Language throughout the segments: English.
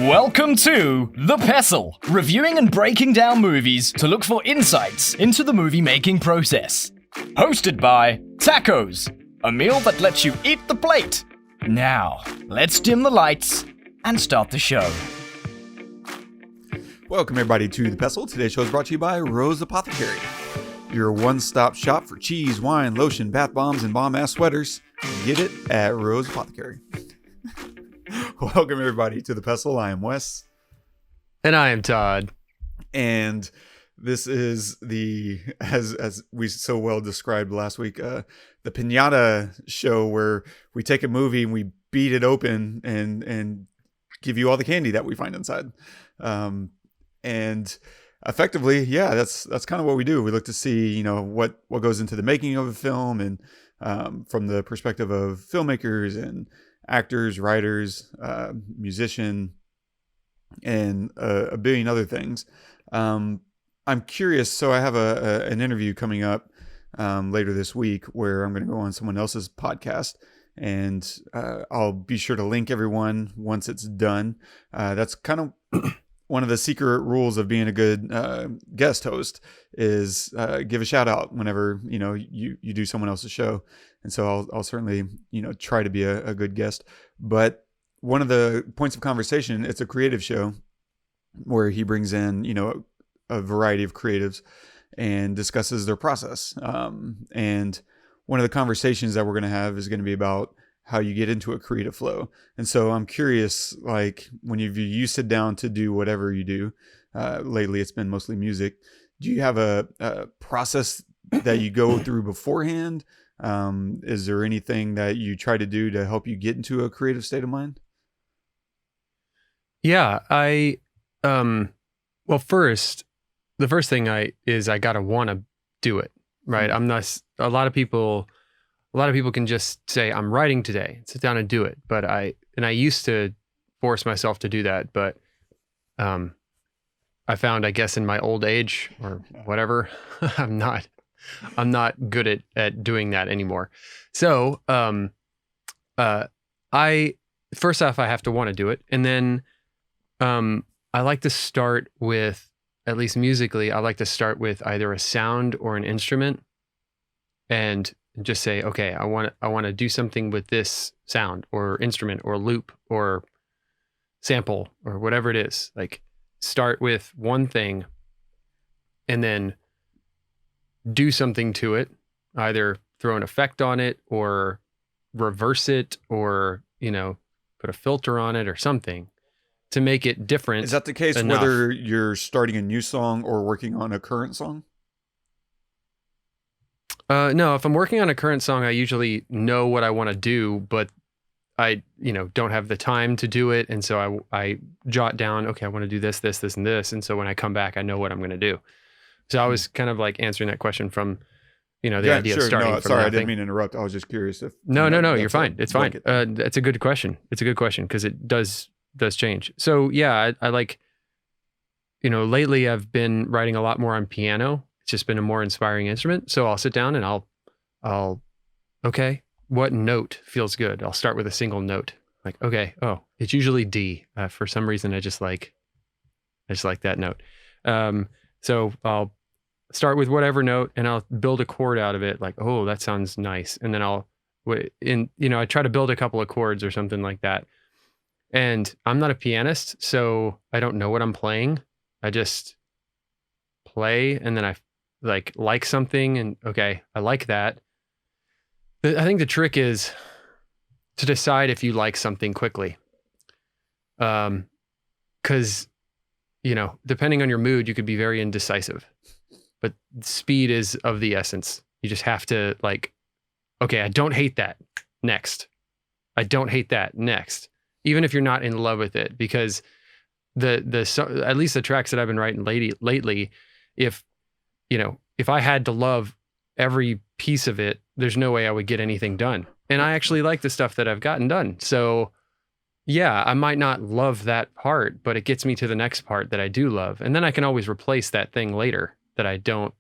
Welcome to The Pestle, reviewing and breaking down movies to look for insights into the movie-making process. Hosted by Tacos, a meal that lets you eat the plate. Now, let's dim the lights and start the show. Welcome everybody to The Pestle. Today's show is brought to you by Rose Apothecary, your one-stop shop for cheese, wine, lotion, bath bombs, and bomb-ass sweaters. Get it at Rose Apothecary. Welcome everybody to The Pestle. I am Wes. And I am Todd. And this is the, as we so well described last week, the Piñata show where we take a movie and we beat it open and give you all the candy that we find inside. And effectively, yeah, that's kind of what we do. We look to see, what goes into the making of a film, and from the perspective of filmmakers and actors, writers, musician, and a billion other things. I'm curious. So I have an interview coming up later this week where I'm going to go on someone else's podcast, and I'll be sure to link everyone once it's done. That's kind of one of the secret rules of being a good guest host is give a shout out whenever you do someone else's show. And so I'll certainly try to be a good guest. But one of the points of conversation, it's a creative show where he brings in a variety of creatives and discusses their process. And one of the conversations that we're going to have is going to be about how you get into a creative flow. And so I'm curious, like when you sit down to do whatever you do, lately it's been mostly music. Do you have a process that you go through beforehand? Is there anything that you try to do to help you get into a creative state of mind? Yeah, the first thing I gotta want to do it, right? I'm not, a lot of people can just say, I'm writing today, sit down and do it. But I used to force myself to do that, but I found, I guess in my old age or whatever, I'm not good at doing that anymore. So, first off, I have to want to do it. And then, I like to start with, at least musically, I like to start with either a sound or an instrument and just say, okay, I want to do something with this sound or instrument or loop or sample or whatever it is. Like start with one thing and then do something to it, either throw an effect on it or reverse it or, put a filter on it or something to make it different. Is that the case enough. Whether you're starting a new song or working on a current song? No, if I'm working on a current song, I usually know what I want to do, but I, don't have the time to do it. And so I jot down, okay, I want to do this, this, this, and this. And so when I come back, I know what I'm going to do. So I was kind of like answering that question from, the idea of starting from sorry, nothing. I didn't mean to interrupt. I was just curious if... No, you're fine. It's fine. It's a good question. It's a good question because it does change. So yeah, I like, lately I've been writing a lot more on piano. It's just been a more inspiring instrument. So I'll sit down and I'll okay, what note feels good? I'll start with a single note. Like, okay, it's usually D. For some reason, I just like that note. So I'll start with whatever note and I'll build a chord out of it. Like, oh, that sounds nice. And then I try to build a couple of chords or something like that. And I'm not a pianist, so I don't know what I'm playing. I just play and then I like something and okay, I like that. I think the trick is to decide if you like something quickly. Because, depending on your mood, you could be very indecisive. But speed is of the essence. You just have to okay, I don't hate that. Next. I don't hate that. Next. Even if you're not in love with it, because at least the tracks that I've been writing lately, if I had to love every piece of it, there's no way I would get anything done. And I actually like the stuff that I've gotten done. So yeah, I might not love that part, but it gets me to the next part that I do love. And then I can always replace that thing later that I don't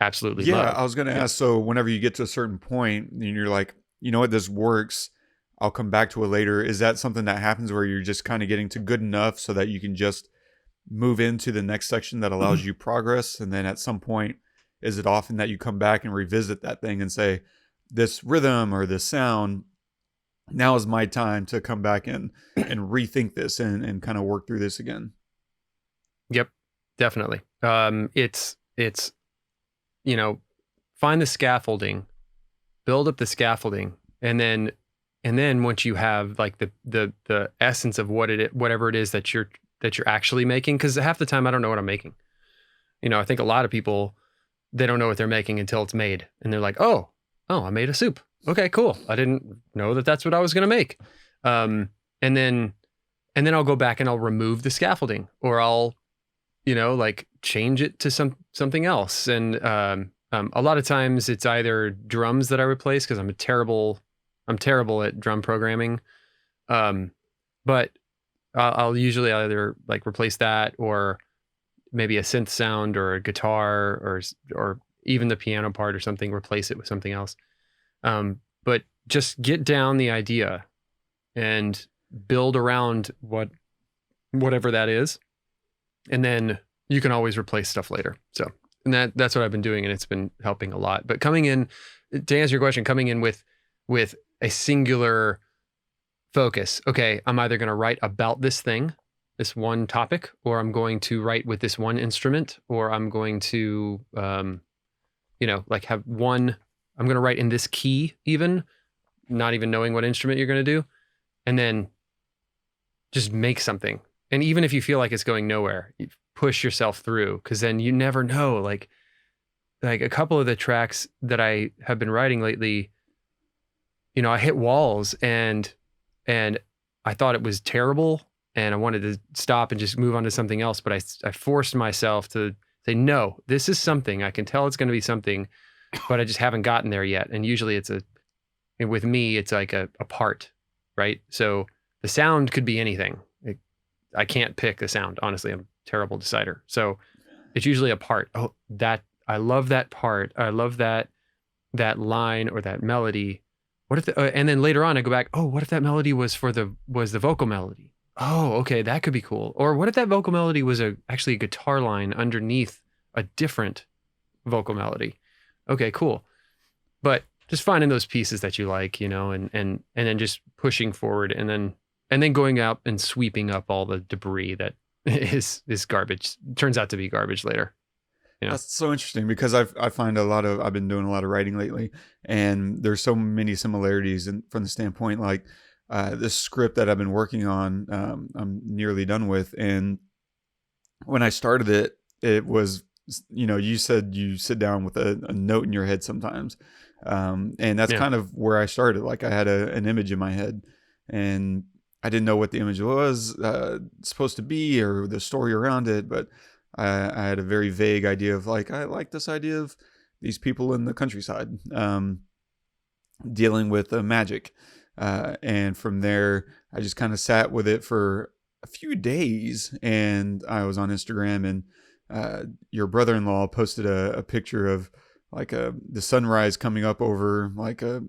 absolutely love. Yeah, I was going to ask, so whenever you get to a certain point and you're like, you know what, this works, I'll come back to it later. Is that something that happens where you're just kind of getting to good enough so that you can just move into the next section that allows you progress? And then at some point, is it often that you come back and revisit that thing and say, this rhythm or this sound, now is my time to come back and rethink this and kind of work through this again? Yep, definitely. It's find the scaffolding, build up the scaffolding, and then once you have like the essence of whatever it is that you're actually making, because half the time I don't know what I'm making. I think a lot of people, they don't know what they're making until it's made, and they're like, oh, I made a soup. Okay, cool. I didn't know that that's what I was going to make. And then I'll go back and I'll remove the scaffolding, or I'll, like change it to something else. And a lot of times it's either drums that I replace, because I'm terrible at drum programming. But I'll usually either like replace that, or maybe a synth sound, or a guitar, or even the piano part or something, replace it with something else. But just get down the idea and build around whatever that is. And then you can always replace stuff later. So, and that's what I've been doing, and it's been helping a lot. But coming in, to answer your question, coming in with a singular focus. Okay, I'm either going to write about this thing, this one topic, or I'm going to write with this one instrument, or I'm going to, like have one, I'm going to write in this key, even not even knowing what instrument you're going to do, and then just make something. And even if you feel like it's going nowhere, you push yourself through, because then you never know. Like a couple of the tracks that I have been writing lately, I hit walls and I thought it was terrible, and I wanted to stop and just move on to something else. But I forced myself to say, no, this is something. I can tell it's going to be something, but I just haven't gotten there yet. And usually with me, it's like a part, right? So the sound could be anything. I can't pick a sound. Honestly, I'm a terrible decider. So it's usually a part. Oh, I love that part. I love that line or that melody. What if and then later on I go back, oh, what if that melody was the vocal melody? Oh, okay, that could be cool. Or what if that vocal melody was actually a guitar line underneath a different vocal melody? Okay, cool. But just finding those pieces that you like, and then just pushing forward, and then going out and sweeping up all the debris that is garbage. Turns out to be garbage later. That's so interesting, because I find I've been doing a lot of writing lately, and there's so many similarities from the standpoint, like this script that I've been working on, I'm nearly done with. And when I started it was, you said you sit down with a note in your head sometimes. And that's kind of where I started. Like I had an image in my head, and I didn't know what the image was supposed to be, or the story around it, but I had a very vague idea of like, I like this idea of these people in the countryside dealing with magic. And from there, I just kind of sat with it for a few days, and I was on Instagram, and your brother-in-law posted a picture of like the sunrise coming up over like a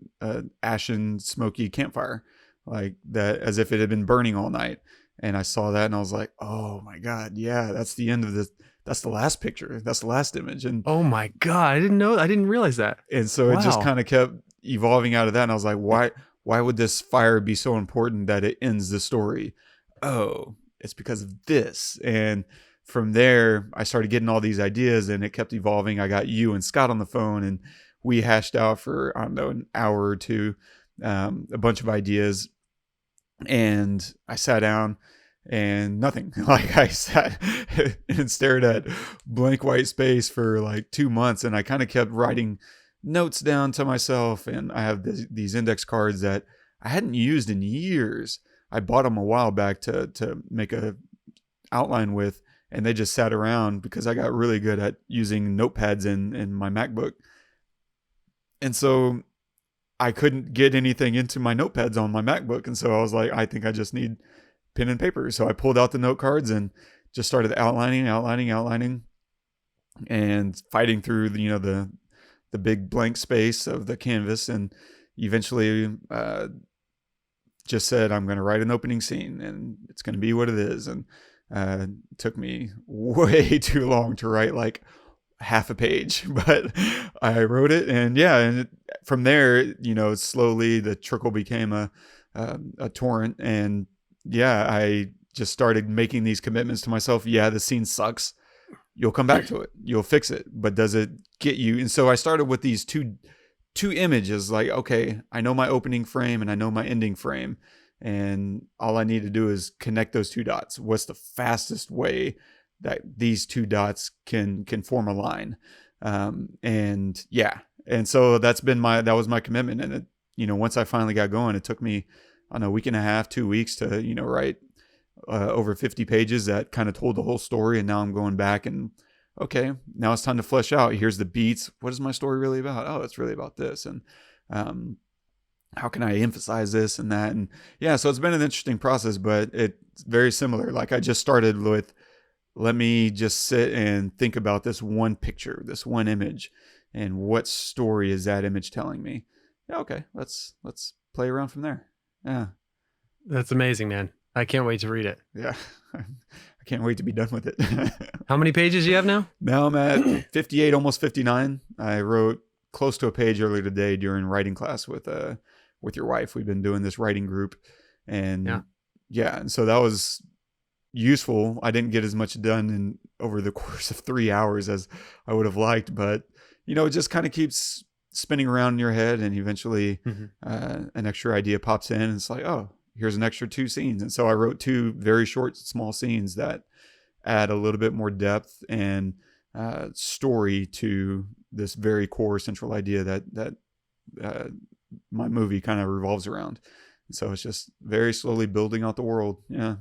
ashen, smoky campfire, like that, as if it had been burning all night. And I saw that, and I was like, oh my God, yeah, that's the end of this. That's the last picture. That's the last image. And oh my God, I didn't realize that. And so it just kind of kept evolving out of that. And I was like, why would this fire be so important that it ends the story? Oh, it's because of this. And from there, I started getting all these ideas, and it kept evolving. I got you and Scott on the phone, and we hashed out for, I don't know, an hour or two, a bunch of ideas. And I sat down and nothing. Like I sat and stared at blank white space for like 2 months, and I kind of kept writing notes down to myself. And I have these index cards that I hadn't used in years. I bought them a while back to make a outline with, and they just sat around because I got really good at using notepads in my MacBook. And so I couldn't get anything into my notepads on my MacBook. And so I was like, I think I just need pen and paper. So I pulled out the note cards and just started outlining, and fighting through the big blank space of the canvas. And eventually just said, I'm going to write an opening scene and it's going to be what it is. And it took me way too long to write like half a page, but I wrote it. And yeah, and from there, you know, slowly the trickle became a torrent. And yeah, I just started making these commitments to myself. Yeah, the scene sucks. You'll come back to it. You'll fix it. But does it get you? And so I started with these two images, like, okay, I know my opening frame and I know my ending frame, and all I need to do is connect those two dots. What's the fastest way that these two dots can form a line? And yeah, and so that was my commitment. And it, you know, once I finally got going, it took me, I don't know, a week and a half, 2 weeks to, you know, write over 50 pages that kind of told the whole story. And now I'm going back and, okay, now it's time to flesh out. Here's the beats. What is my story really about? Oh, it's really about this. And how can I emphasize this and that? And yeah, so it's been an interesting process, but it's very similar. Like I just started with, let me just sit and think about this one picture, this one image, and what story is that image telling me? Yeah, okay, let's play around from there. Yeah. That's amazing, man. I can't wait to read it. Yeah. I can't wait to be done with it. How many pages do you have now? Now I'm at 58, almost 59. I wrote close to a page earlier today during writing class with your wife. We've been doing this writing group, and yeah, and so that was useful. I didn't get as much done over the course of 3 hours as I would have liked, but you know, it just kind of keeps spinning around in your head, and eventually an extra idea pops in, and it's like, oh, here's an extra 2 scenes. And so I wrote 2 very short, small scenes that add a little bit more depth and story to this very core central idea that my movie kind of revolves around. And so it's just very slowly building out the world. Yeah.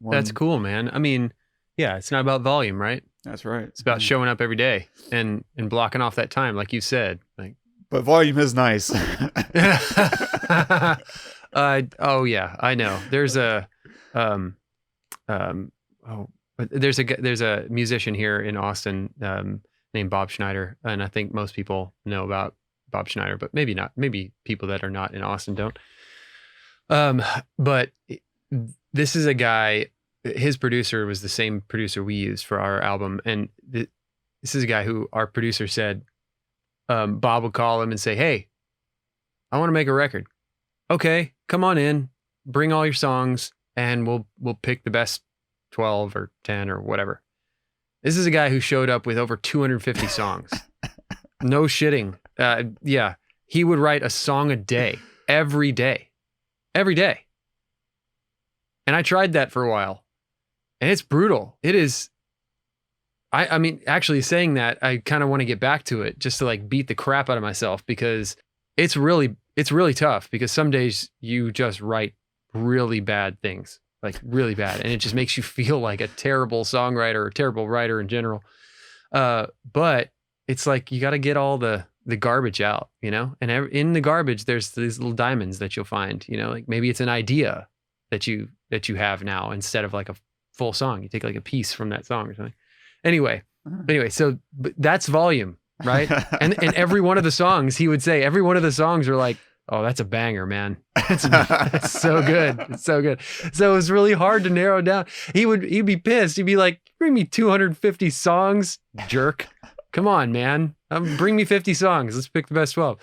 That's cool, man. I mean, yeah, it's not about volume, right? That's right. It's about showing up every day and blocking off that time, like you said. Like, but volume is nice. Oh yeah, I know. There's a there's a musician here in Austin named Bob Schneider, and I think most people know about Bob Schneider, but maybe not. Maybe people that are not in Austin don't. But this is a guy. His producer was the same producer we used for our album, and this is a guy who our producer said Bob would call him and say, "Hey, I want to make a record. Okay, come on in, bring all your songs, and we'll pick the best 12 or 10 or whatever." This is a guy who showed up with over 250 songs. No shitting. Yeah, he would write a song a day, every day. And I tried that for a while, and it's brutal. It is. I mean, actually saying that, I kind of want to get back to it just to like beat the crap out of myself, because it's really tough, because some days you just write really bad things, like really bad. And it just makes you feel like a terrible songwriter or terrible writer in general. But it's like, you got to get all the garbage out, you know, and in the garbage, there's these little diamonds that you'll find, you know, like maybe it's an idea that you have now instead of like a full song. You take like a piece from that song or something. Anyway, so that's volume. Right. And every one of the songs, he would say, every one of the songs are like, oh, that's a banger, man. It's so good. It's so good. So it was really hard to narrow down. He'd be pissed. He'd be like, bring me 250 songs, jerk. Come on, man. Bring me 50 songs. Let's pick the best 12.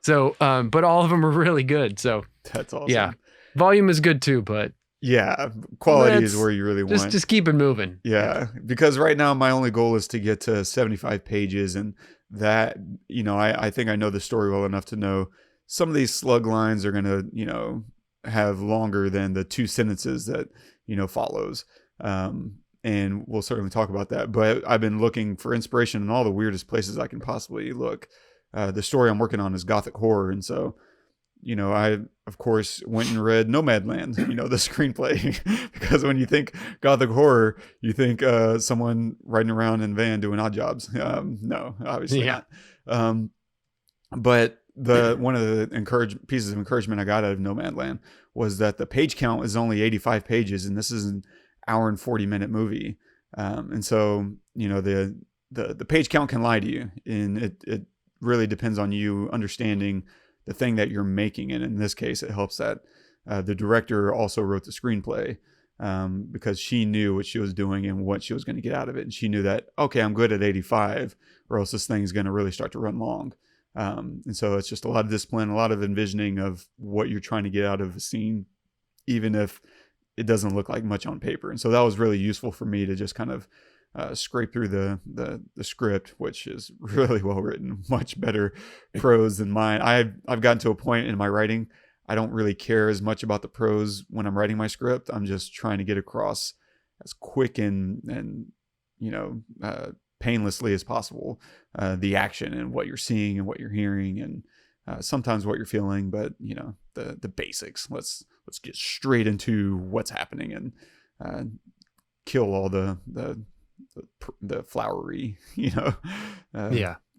So, but all of them are really good. So that's awesome. Yeah. Volume is good too, but yeah, quality is where you really want. Just keep it moving. Yeah. Because right now my only goal is to get to 75 pages, and that, you know, I think I know the story well enough to know some of these slug lines are going to, you know, have longer than the 2 sentences that, you know, follows. And we'll certainly talk about that. But I've been looking for inspiration in all the weirdest places I can possibly look. The story I'm working on is Gothic horror. And so, you know, I, of course, went and read Nomadland, you know, the screenplay, because when you think Gothic horror, you think someone riding around in a van doing odd jobs. No, obviously not. But one of the pieces of encouragement I got out of Nomadland was that the page count is only 85 pages, and this is an hour and 40-minute movie. And so, you know, the page count can lie to you, and it really depends on you understanding the thing that you're making. And in this case, it helps that the director also wrote the screenplay because she knew what she was doing and what she was going to get out of it. And she knew that, okay, I'm good at 85 or else this thing's going to really start to run long. And so it's just a lot of discipline, a lot of envisioning of what you're trying to get out of a scene, even if it doesn't look like much on paper. And so that was really useful for me to just kind of scrape through the script, which is really well written, much better prose than mine. I've gotten to a point in my writing, I don't really care as much about the prose when I'm writing my script. I'm just trying to get across as quick and painlessly as possible the action and what you're seeing and what you're hearing and sometimes what you're feeling, but the basics. Let's get straight into what's happening and kill all the flowery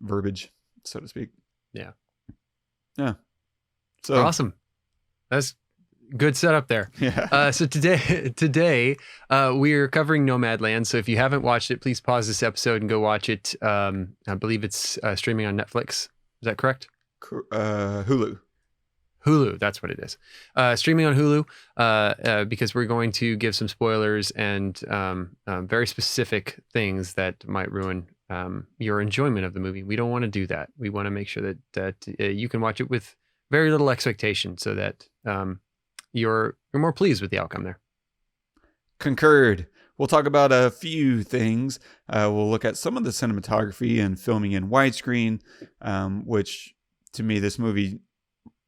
verbiage, so to speak. Yeah So awesome. That's good setup there. Yeah. So today we are covering Nomadland. So if you haven't watched it, please pause this episode and go watch it. I believe it's streaming on Netflix. Is that correct? Hulu. Hulu, that's what it is. Streaming on Hulu because we're going to give some spoilers and very specific things that might ruin your enjoyment of the movie. We don't want to do that. We want to make sure that you can watch it with very little expectation so that you're more pleased with the outcome there. Concurred. We'll talk about a few things. We'll look at some of the cinematography and filming in widescreen, which to me, this movie,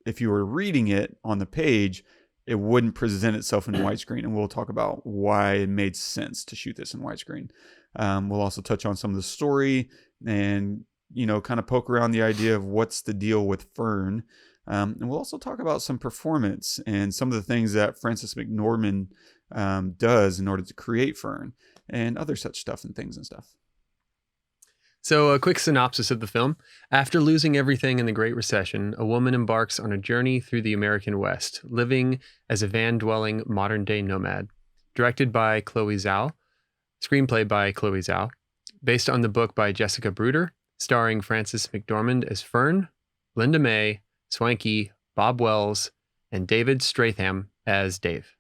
if you were reading it on the page, it wouldn't present itself in widescreen. And we'll talk about why it made sense to shoot this in widescreen. We'll also touch on some of the story and, kind of poke around the idea of what's the deal with Fern. And we'll also talk about some performance and some of the things that Frances McDormand does in order to create Fern and other such stuff and things and stuff. So a quick synopsis of the film. After losing everything in the Great Recession, a woman embarks on a journey through the American West, living as a van-dwelling modern-day nomad. Directed by Chloé Zhao, screenplay by Chloé Zhao, based on the book by Jessica Bruder, starring Frances McDormand as Fern, Linda May, Swankie, Bob Wells, and David Straithairn as Dave.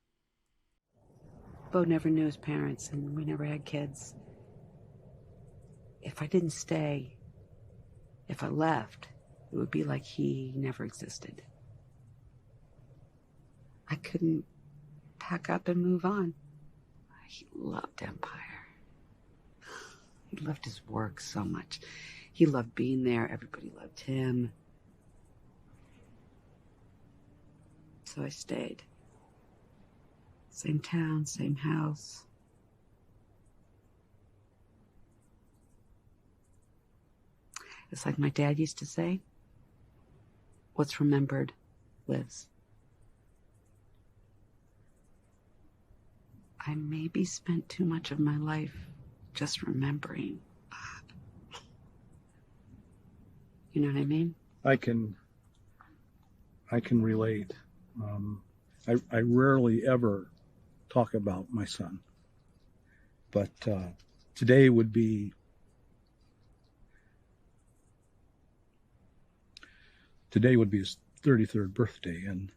Bo never knew his parents, and we never had kids. If I didn't stay, if I left, it would be like he never existed. I couldn't pack up and move on. He loved Empire. He loved his work so much. He loved being there. Everybody loved him. So I stayed. Same town, same house. It's like my dad used to say, what's remembered lives. I maybe spent too much of my life just remembering Bob. You know what I mean? I can relate. I rarely ever talk about my son, but today would be his 33rd birthday, and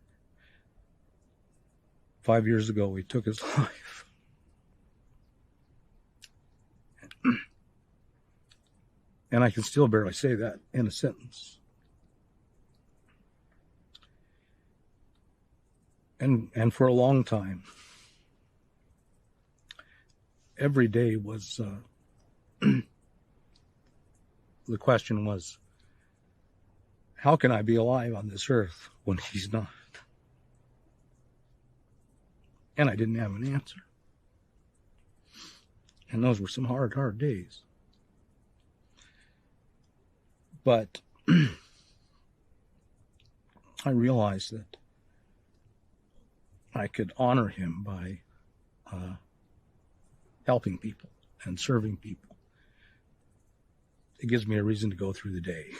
5 years ago he took his life. And I can still barely say that in a sentence. And for a long time, every day was, the question was, how can I be alive on this earth when he's not? And I didn't have an answer. And those were some hard days. But I realized that I could honor him by helping people and serving people. It gives me a reason to go through the day.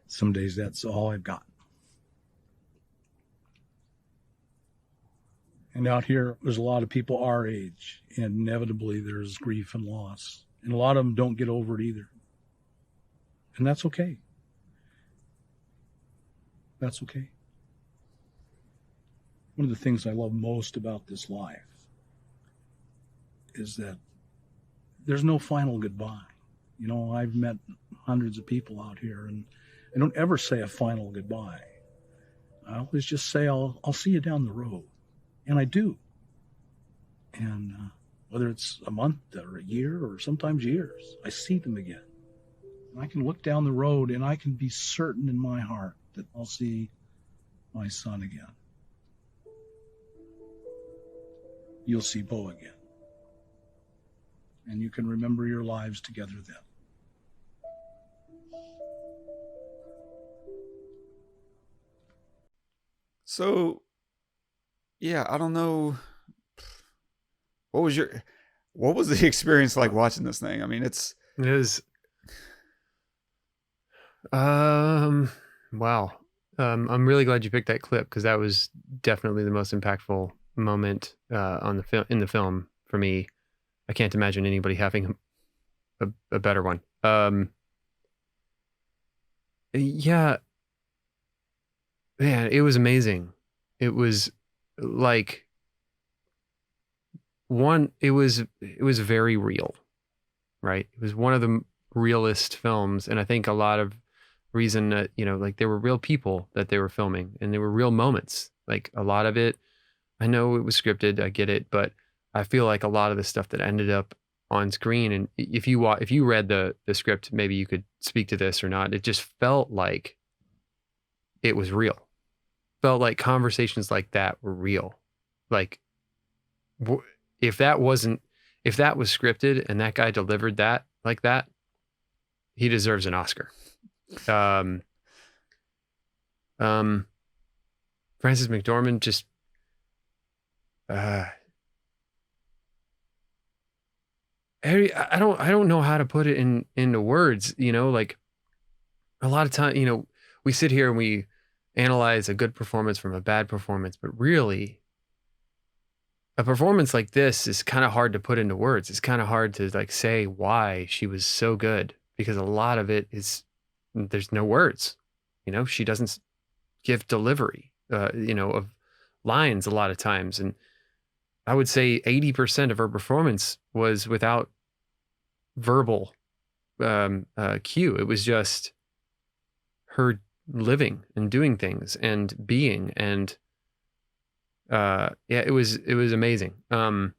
Some days that's all I've got. And out here, there's a lot of people our age, and inevitably there's grief and loss. And a lot of them don't get over it either. And that's okay. That's okay. one of the things I love most about this life is that there's no final goodbye. You know, I've met hundreds of people out here, and I don't ever say a final goodbye. I always just say, I'll see you down the road. And I do. And whether it's a month or a year or sometimes years, I see them again. And I can look down the road and I can be certain in my heart that I'll see my son again. You'll see Bo again. And you can remember your lives together then. So, yeah, I don't know. What was the experience like watching this thing? I mean, it was, wow. I'm really glad you picked that clip, because that was definitely the most impactful moment in the film for me. I can't imagine anybody having a better one. Yeah, man, it was amazing. It was like it was very real, right? It was one of the realest films, and I think a lot of reason that, you know, like, there were real people that they were filming, and there were real moments. Like, a lot of it, I know it was scripted, I get it, but I feel like a lot of the stuff that ended up on screen, and if you read the script, maybe you could speak to this or not, it just felt like it was real. Felt like conversations like that were real. Like, if that was scripted and that guy delivered that like that, he deserves an Oscar. Frances McDormand just I don't know how to put it into words, you know, like, a lot of time, you know, we sit here and we analyze a good performance from a bad performance, but really a performance like this is kind of hard to put into words. It's kind of hard to, like, say why she was so good, because a lot of it is, there's no words, you know, she doesn't give delivery, you know, of lines a lot of times. And I would say 80% of her performance was without verbal cue. It was just her living and doing things and being, and yeah, it was amazing. I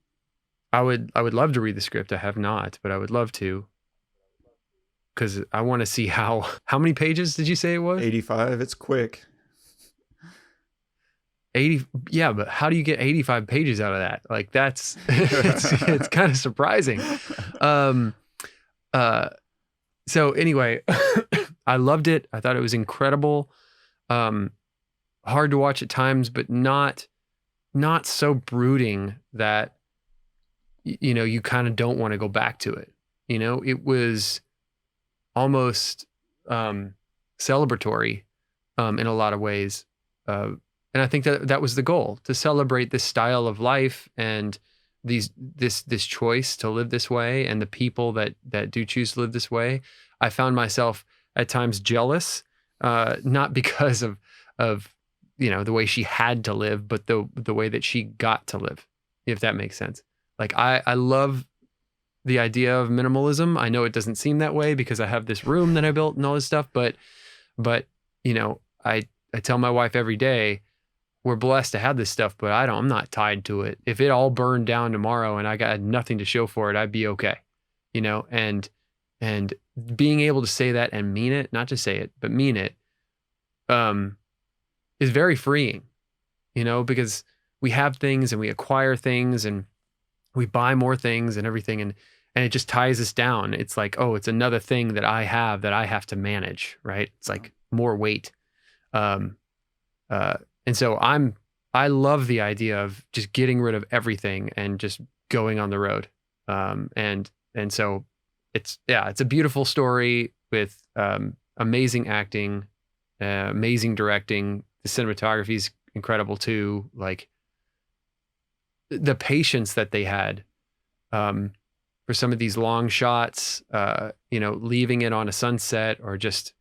would love to read the script. I have not, but I would love to, because I want to see how many pages did you say it was? 85. It's quick. 80, yeah, but how do you get 85 pages out of that? Like, that's it's kind of surprising. So anyway, I loved it. I thought it was incredible. Hard to watch at times, but not so brooding that, you know, you kind of don't want to go back to it. You know, it was almost celebratory in a lot of ways. And I think that was the goal, to celebrate this style of life and this choice to live this way, and the people that do choose to live this way. I found myself at times jealous, not because of you know, the way she had to live, but the way that she got to live, if that makes sense. Like, I love the idea of minimalism. I know it doesn't seem that way because I have this room that I built and all this stuff, but you know, I tell my wife every day, we're blessed to have this stuff, but I'm not tied to it. If it all burned down tomorrow and I got nothing to show for it, I'd be okay. You know, and being able to say that and mean it, not just say it, but mean it, is very freeing, you know, because we have things and we acquire things and we buy more things and everything. And it just ties us down. It's like, oh, it's another thing that I have to manage. Right. It's like more weight. And so I love the idea of just getting rid of everything and just going on the road. And so it's a beautiful story with amazing acting, amazing directing. The cinematography is incredible too. Like, the patience that they had for some of these long shots, you know, leaving it on a sunset or just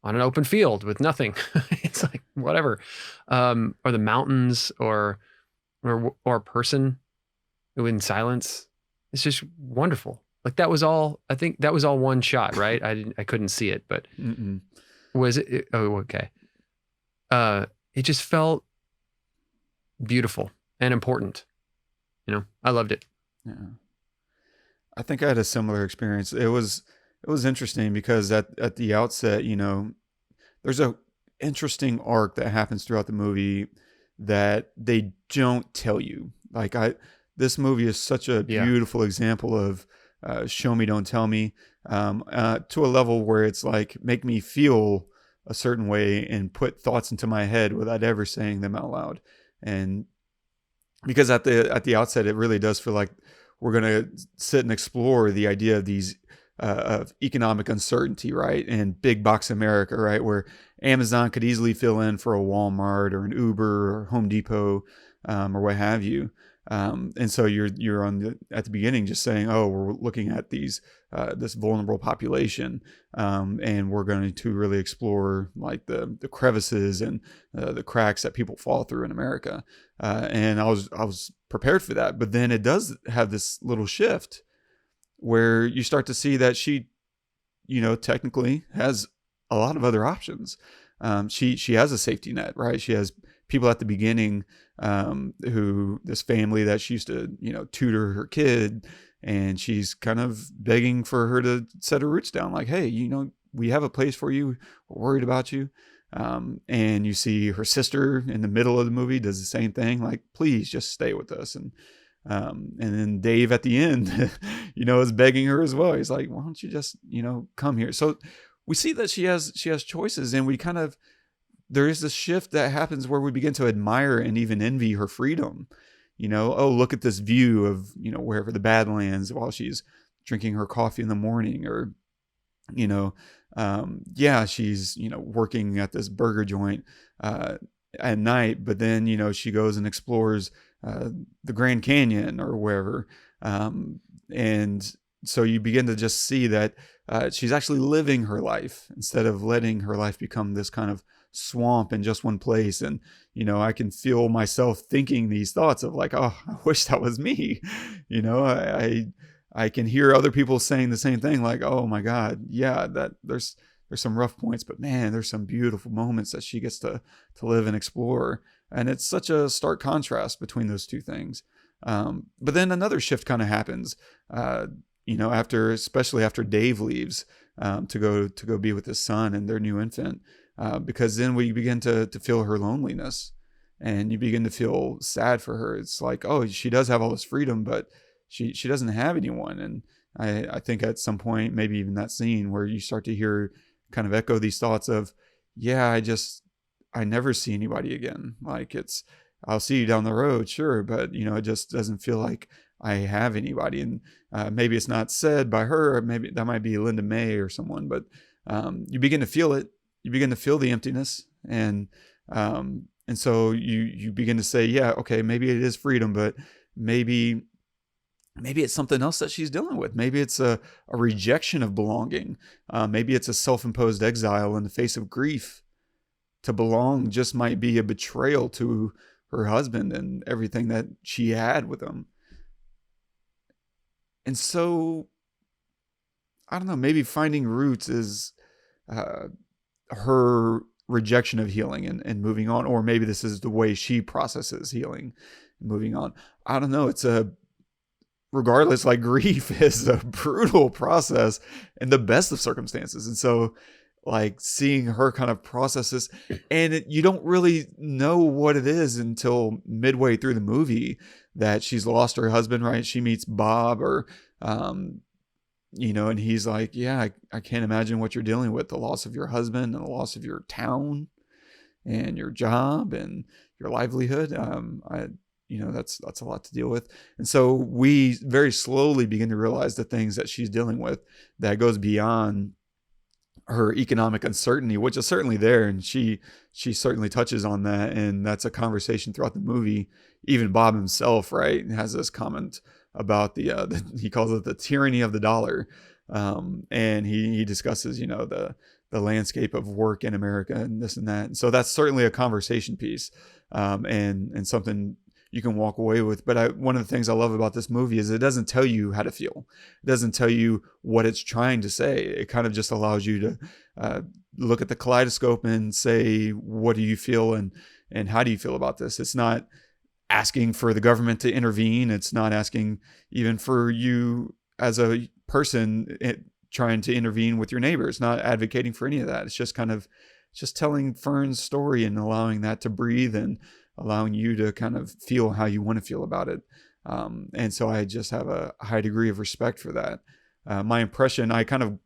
on an open field with nothing. It's like, whatever, or the mountains, or a person in silence. It's just wonderful. Like that was all. I think that was all one shot, right? I couldn't see it, but was it? Oh, okay. It just felt beautiful and important. I loved it. Yeah. I think I had a similar experience. It was interesting because at the outset, there's a interesting arc that happens throughout the movie that they don't tell you. Like this movie is such a beautiful example of show me, don't tell me, to a level where it's like make me feel a certain way and put thoughts into my head without ever saying them out loud. And because at the outset, it really does feel like we're going to sit and explore the idea of these of economic uncertainty, right? And big box America, right? Where Amazon could easily fill in for a Walmart or an Uber or Home Depot or what have you. And so you're at the beginning just saying, oh, we're looking at these this vulnerable population, and we're going to really explore like the crevices and the cracks that people fall through in America. And I was prepared for that, but then it does have this little shift where you start to see that she, technically has a lot of other options. She has a safety net, right? She has people at the beginning who this family that she used to tutor her kid, and she's kind of begging for her to set her roots down, like, hey, we have a place for you, we're worried about you. And you see her sister in the middle of the movie does the same thing, like, please just stay with us. And then Dave at the end is begging her as well. He's like, why don't you just come here? So we see that she has choices, and we kind of, there is this shift that happens where we begin to admire and even envy her freedom. Oh, look at this view of, wherever the Badlands while she's drinking her coffee in the morning, or, she's, working at this burger joint at night, but then, she goes and explores the Grand Canyon or wherever. And so you begin to just see that she's actually living her life instead of letting her life become this kind of swamp in just one place. And I can feel myself thinking these thoughts of like, oh, I wish that was me. I can hear other people saying the same thing, like, oh my God, yeah, that there's some rough points, but man, there's some beautiful moments that she gets to live and explore. And it's such a stark contrast between those two things. But then another shift kind of happens, especially after Dave leaves to go be with his son and their new infant. Because then we begin to feel her loneliness, and you begin to feel sad for her. It's like, oh, she does have all this freedom, but she doesn't have anyone. And I think at some point, maybe even that scene where you start to hear kind of echo these thoughts of, yeah, I never see anybody again. Like I'll see you down the road, sure, but it just doesn't feel like I have anybody. And maybe it's not said by her, or maybe that might be Linda May or someone, but you begin to feel it. You begin to feel the emptiness, and so you begin to say, yeah, okay, maybe it is freedom, but maybe it's something else that she's dealing with. Maybe it's a rejection of belonging. Maybe it's a self-imposed exile in the face of grief. To belong just might be a betrayal to her husband and everything that she had with him. And so, I don't know, maybe finding roots is her rejection of healing and moving on, or maybe this is the way she processes healing and moving on. I don't know. Regardless, like, grief is a brutal process in the best of circumstances. And so, like, seeing her kind of process this, and you don't really know what it is until midway through the movie that she's lost her husband, right? She meets Bob, or and he's like, yeah, I can't imagine what you're dealing with, the loss of your husband and the loss of your town and your job and your livelihood. That's a lot to deal with. And so we very slowly begin to realize the things that she's dealing with that goes beyond her economic uncertainty, which is certainly there. And she certainly touches on that. And that's a conversation throughout the movie. Even Bob himself, right, has this comment about he calls it the tyranny of the dollar. And he discusses, the landscape of work in America and this and that. And so that's certainly a conversation piece, and something you can walk away with. But one of the things I love about this movie is it doesn't tell you how to feel. It doesn't tell you what it's trying to say. It kind of just allows you to look at the kaleidoscope and say, what do you feel and how do you feel about this? It's not asking for the government to intervene. It's not asking even for you as a person trying to intervene with your neighbor. It's not advocating for any of that. It's just telling Fern's story and allowing that to breathe and allowing you to kind of feel how you want to feel about it. And so I just have a high degree of respect for that. My impression, I kind of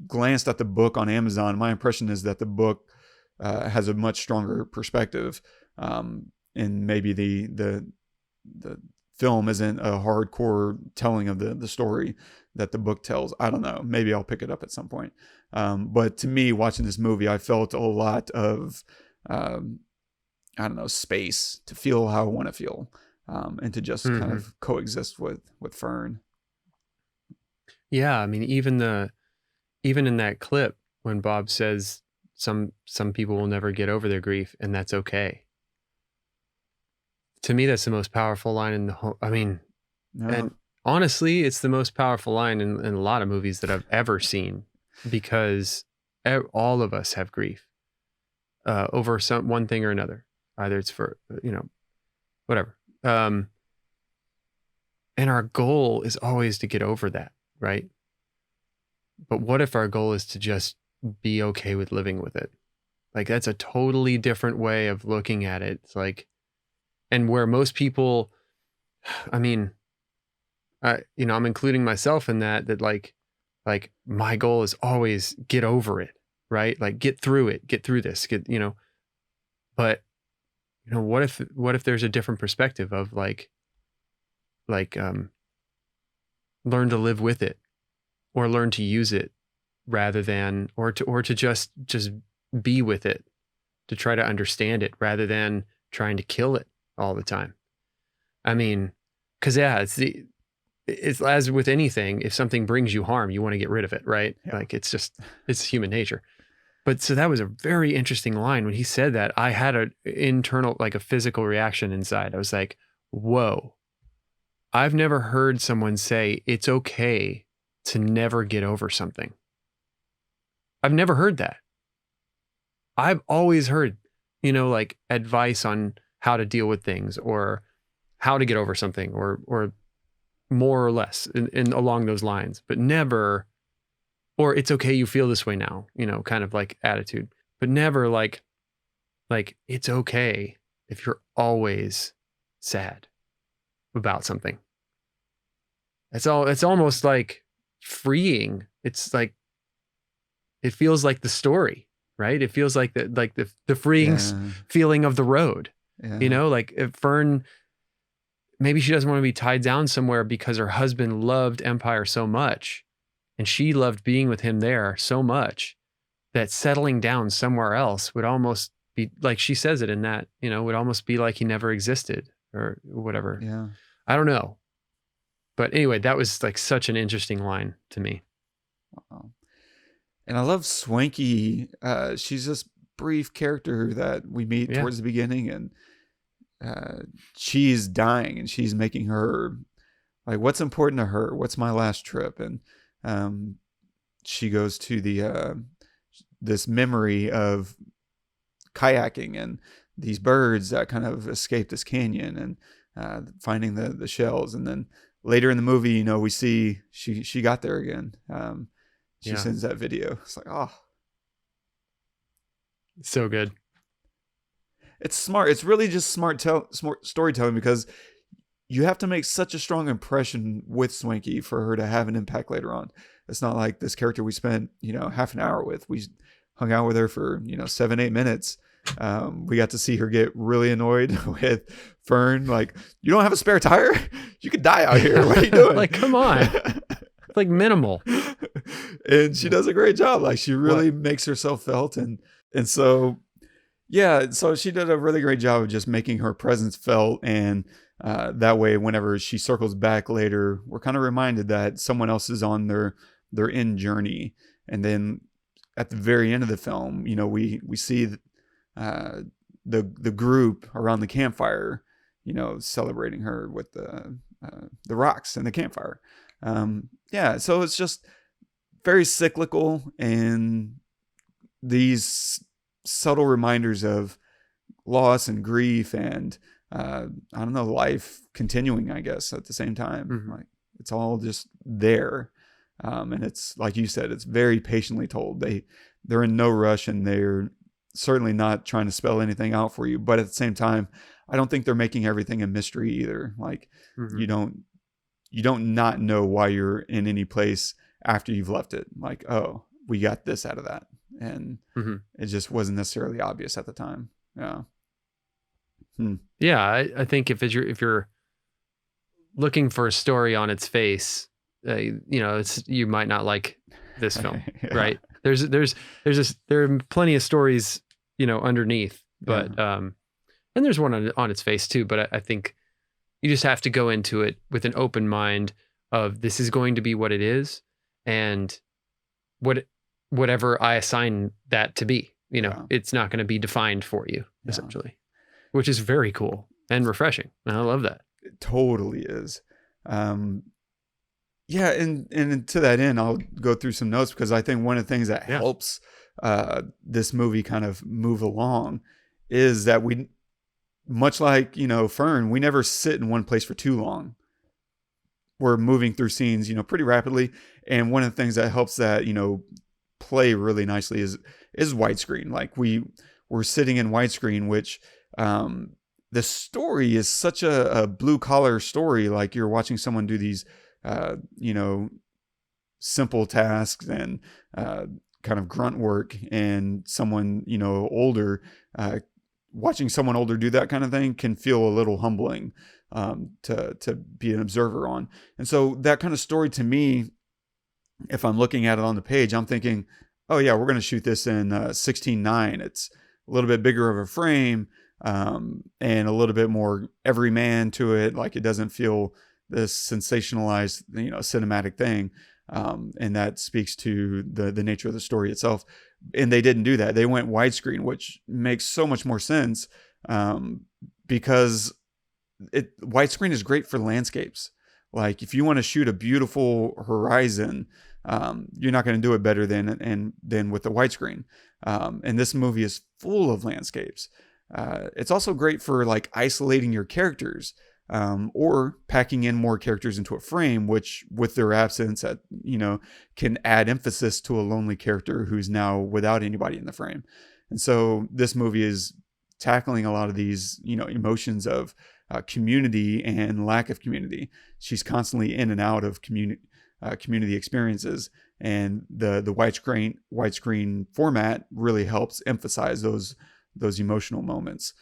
glanced at the book on Amazon. My impression is that the book has a much stronger perspective. And maybe the film isn't a hardcore telling of the story that the book tells. I don't know. Maybe I'll pick it up at some point. But to me, watching this movie, I felt a lot of, I don't know, space to feel how I want to feel, and to just kind of coexist with Fern. Yeah, I mean, even in that clip when Bob says some people will never get over their grief, and that's okay. To me, that's the most powerful line in the whole. I mean, and honestly, it's the most powerful line in a lot of movies that I've ever seen, because all of us have grief over one thing or another. Either it's for, whatever. And our goal is always to get over that, right? But what if our goal is to just be okay with living with it? Like, that's a totally different way of looking at it. It's like, and where most people, I mean, I'm including myself in that like my goal is always get over it, right? Like, get through this, but what if there's a different perspective of like learn to live with it, or learn to use it rather than, or to just be with it, to try to understand it rather than trying to kill it all the time. I mean, because it's as with anything, if something brings you harm, you want to get rid of it, right? Yeah. Like, it's human nature. But so that was a very interesting line. When he said that, I had an internal, like a physical reaction inside. I was like, whoa, I've never heard someone say it's okay to never get over something. I've never heard that. I've always heard, like advice on how to deal with things or how to get over something or more or less in along those lines, but never, or it's okay, you feel this way now, kind of like attitude, but never like it's okay if you're always sad about something. It's almost like freeing. It's like, it feels like the story, right? It feels like the freeing feeling of the road, like if Fern, maybe she doesn't want to be tied down somewhere because her husband loved Empire so much and she loved being with him there so much that settling down somewhere else would almost be like, she says it in that, would almost be like he never existed or whatever. Yeah. I don't know. But anyway, that was like such an interesting line to me. Wow. And I love Swankie. She's this brief character that we meet towards the beginning, and she's dying, and she's making her like, what's important to her? What's my last trip? And she goes to the this memory of kayaking and these birds that kind of escaped this canyon, and finding the shells. And then later in the movie, we see she got there again. She sends that video. It's like, oh, so good. It's smart. It's really just smart storytelling, because you have to make such a strong impression with Swankie for her to have an impact later on. It's not like this character we spent, half an hour with. We hung out with her for, 7-8 minutes. We got to see her get really annoyed with Fern. Like, you don't have a spare tire? You could die out here. What are you doing? Like, come on. Like, minimal. And she does a great job. Like, she really makes herself felt. And so, so she did a really great job of just making her presence felt. And that way, whenever she circles back later, we're kind of reminded that someone else is on their end journey. And then at the very end of the film, you know, we see the group around the campfire, you know, celebrating her with the rocks and the campfire. So it's just very cyclical, and these subtle reminders of loss and grief and I don't know, life continuing, I guess, at the same time. Like, it's all just there. And it's, like you said, it's very patiently told. They're in no rush, and they're certainly not trying to spell anything out for you. But at the same time, I don't think they're making everything a mystery either. Like, you don't not know why you're in any place after you've left it. Like, oh, we got this out of that. And it just wasn't necessarily obvious at the time. Yeah. Yeah, I think if you're looking for a story on its face, you know, you might not like this film, right? There are plenty of stories, you know, underneath, but and there's one on its face too. But I think you just have to go into it with an open mind of, this is going to be what it is, and whatever I assign that to be, you know, it's not going to be defined for you, essentially, which is very cool and refreshing. And I love that. It totally is. Yeah, and to that end, I'll go through some notes, because I think one of the things that helps this movie kind of move along is that we, much like, you know, Fern, we never sit in one place for too long. We're moving through scenes, you know, pretty rapidly. And one of the things that helps that, you know, play really nicely is widescreen. Like, we're sitting in widescreen, which the story is such a blue collar story. Like, you're watching someone do these you know, simple tasks and kind of grunt work, and someone, you know, older, watching someone older do that kind of thing can feel a little humbling to be an observer on. And so that kind of story, to me, if I'm looking at it on the page, I'm thinking, oh yeah, we're going to shoot this in 16:9. It's a little bit bigger of a frame, and a little bit more everyman to it. Like, it doesn't feel this sensationalized, you know, cinematic thing. And that speaks to the nature of the story itself. And they didn't do that. They went widescreen, which makes so much more sense, because widescreen is great for landscapes. Like, if you want to shoot a beautiful horizon, you're not going to do it better than with the widescreen. And this movie is full of landscapes. It's also great for, like, isolating your characters, or packing in more characters into a frame, which, with their absence, you know, can add emphasis to a lonely character who's now without anybody in the frame. And so this movie is tackling a lot of these, you know, emotions of community and lack of community. She's constantly in and out of community experiences, and the widescreen format really helps emphasize those emotional moments.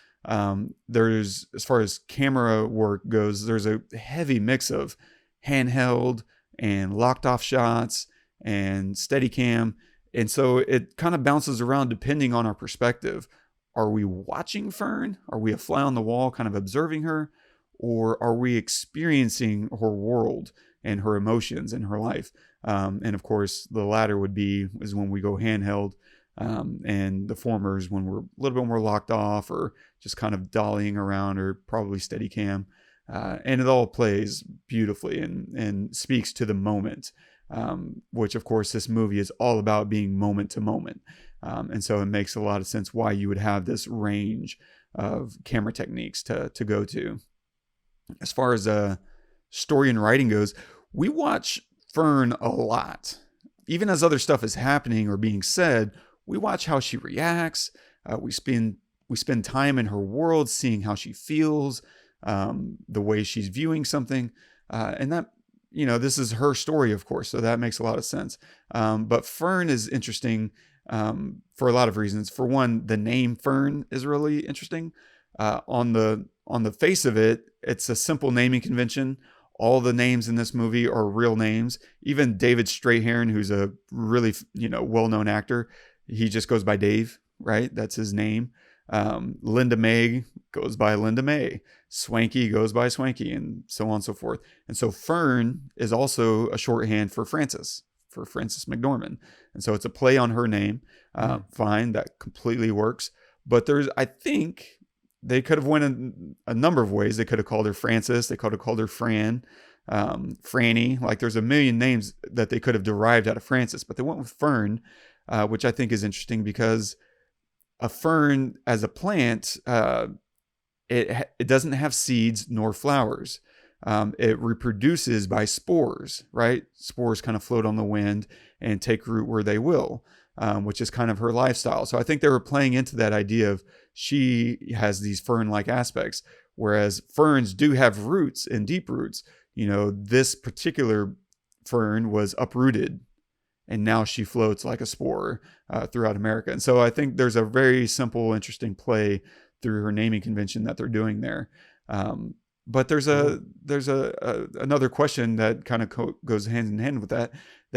There's, as far as camera work goes, there's a heavy mix of handheld and locked off shots and Steadicam. And so it kind of bounces around depending on our perspective. Are we watching Fern? Are we a fly on the wall kind of observing her? Or are we experiencing her world and her emotions and her life? And of course, the latter is when we go handheld. And the former is when we're a little bit more locked off, or just kind of dollying around, or probably Steadicam. And it all plays beautifully and speaks to the moment, which, of course, this movie is all about being moment to moment. And so it makes a lot of sense why you would have this range of camera techniques to go to. As far as story and writing goes, we watch Fern a lot. Even as other stuff is happening or being said, we watch how she reacts. We spend time in her world, seeing how she feels, the way she's viewing something. And that, you know, this is her story, of course, so that makes a lot of sense. But Fern is interesting for a lot of reasons. For one, the name Fern is really interesting. On the face of it, it's a simple naming convention. All the names in this movie are real names. Even David Straithairn, who's a really, you know, well-known actor, he just goes by Dave, right? That's his name. Linda May goes by Linda May. Swankie goes by Swankie, and so on and so forth. And so Fern is also a shorthand for Frances for Frances McDormand. And so it's a play on her name. Fine, that completely works. But I think they could have went in a number of ways. They could have called her Frances. They could have called her Fran, Franny. Like there's a million names that they could have derived out of Frances, but they went with Fern, which I think is interesting because a fern as a plant, it doesn't have seeds nor flowers. It reproduces by spores, right? Spores kind of float on the wind and take root where they will, which is kind of her lifestyle. So I think they were playing into that idea of she has these fern-like aspects, whereas ferns do have roots and deep roots. This particular fern was uprooted and now she floats like a spore throughout America. And so I think there's a very simple, interesting play through her naming convention that they're doing there. But there's another question that kind of goes hand in hand with that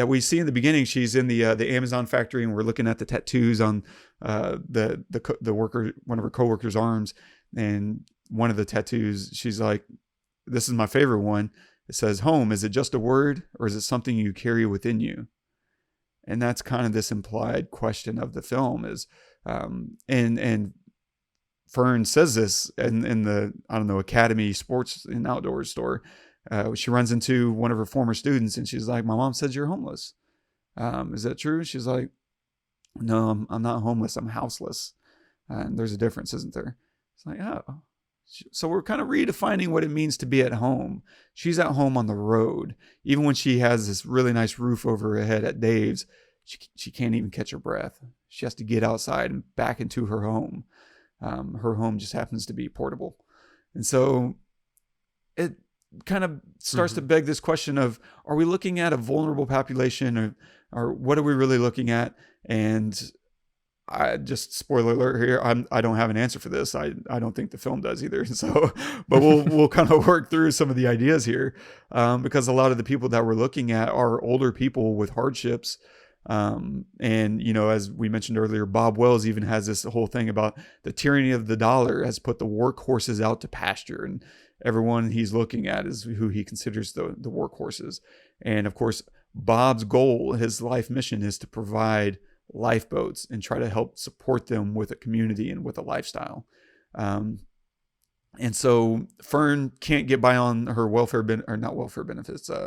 we see in the beginning. She's in the Amazon factory, and we're looking at the tattoos on the worker, one of her coworkers' arms, and one of the tattoos, she's like, "This is my favorite one. It says, 'Home, is it just a word, or is it something you carry within you?'" And that's kind of this implied question of the film is, and Fern says this in the, Academy Sports and Outdoors store. She runs into one of her former students and she's like, "My mom says you're homeless. Is that true?" She's like, "No, I'm not homeless. I'm houseless." And there's a difference, isn't there? It's like, oh. So we're kind of redefining what it means to be at home. She's at home on the road. Even when she has this really nice roof over her head at Dave's, she can't even catch her breath. She has to get outside and back into her home. Her home just happens to be portable. And so it kind of starts to beg this question of, are we looking at a vulnerable population, or what are we really looking at? And I just, spoiler alert here, I don't have an answer for this. I don't think the film does either. So, but we'll kind of work through some of the ideas here, because a lot of the people that we're looking at are older people with hardships. And, as we mentioned earlier, Bob Wells even has this whole thing about the tyranny of the dollar has put the workhorses out to pasture, and everyone he's looking at is who he considers the workhorses. And of course, Bob's goal, his life mission, is to provide lifeboats and try to help support them with a community and with a lifestyle. And so Fern can't get by on her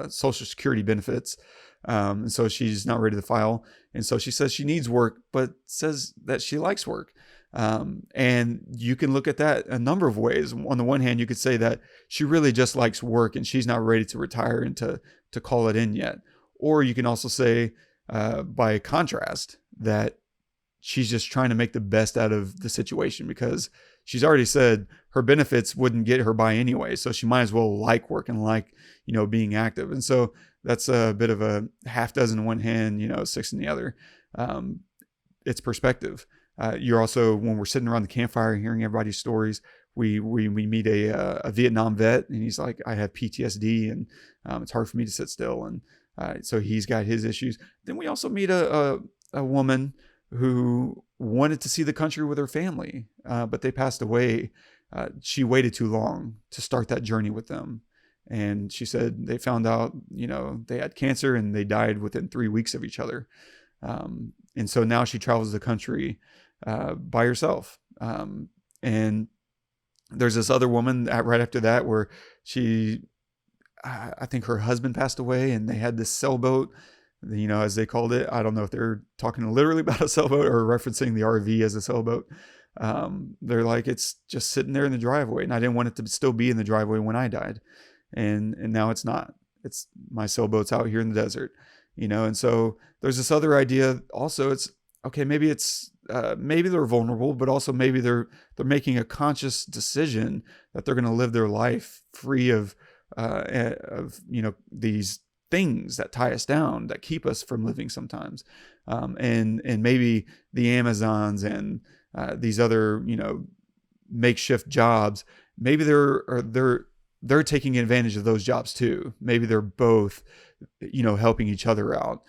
Social Security benefits. And so she's not ready to file. And so she says she needs work, but says that she likes work. And you can look at that a number of ways. On the one hand, you could say that she really just likes work and she's not ready to retire and to call it in yet. Or you can also say, by contrast, that she's just trying to make the best out of the situation, because she's already said her benefits wouldn't get her by anyway. So she might as well like work and like, being active. And so that's a bit of a half dozen in one hand, six in the other. It's perspective. You're also, when we're sitting around the campfire hearing everybody's stories, we meet a Vietnam vet, and he's like, "I have PTSD and it's hard for me to sit still." And so he's got his issues. Then we also meet a woman who wanted to see the country with her family, but they passed away. She waited too long to start that journey with them. And she said they found out, they had cancer and they died within 3 weeks of each other. And so now she travels the country by herself. And there's this other woman right after that where I think her husband passed away and they had this sailboat, as they called it. I don't know if they're talking literally about a sailboat or referencing the RV as a sailboat. They're like, it's just sitting there in the driveway, and I didn't want it to still be in the driveway when I died. And now it's not. It's my sailboat's out here in the desert, and so there's this other idea also. It's okay. Maybe maybe they're vulnerable, but also maybe they're making a conscious decision that they're going to live their life free of these things that tie us down, that keep us from living sometimes. And maybe the Amazons and these other, makeshift jobs, maybe they're taking advantage of those jobs too. Maybe they're both, helping each other out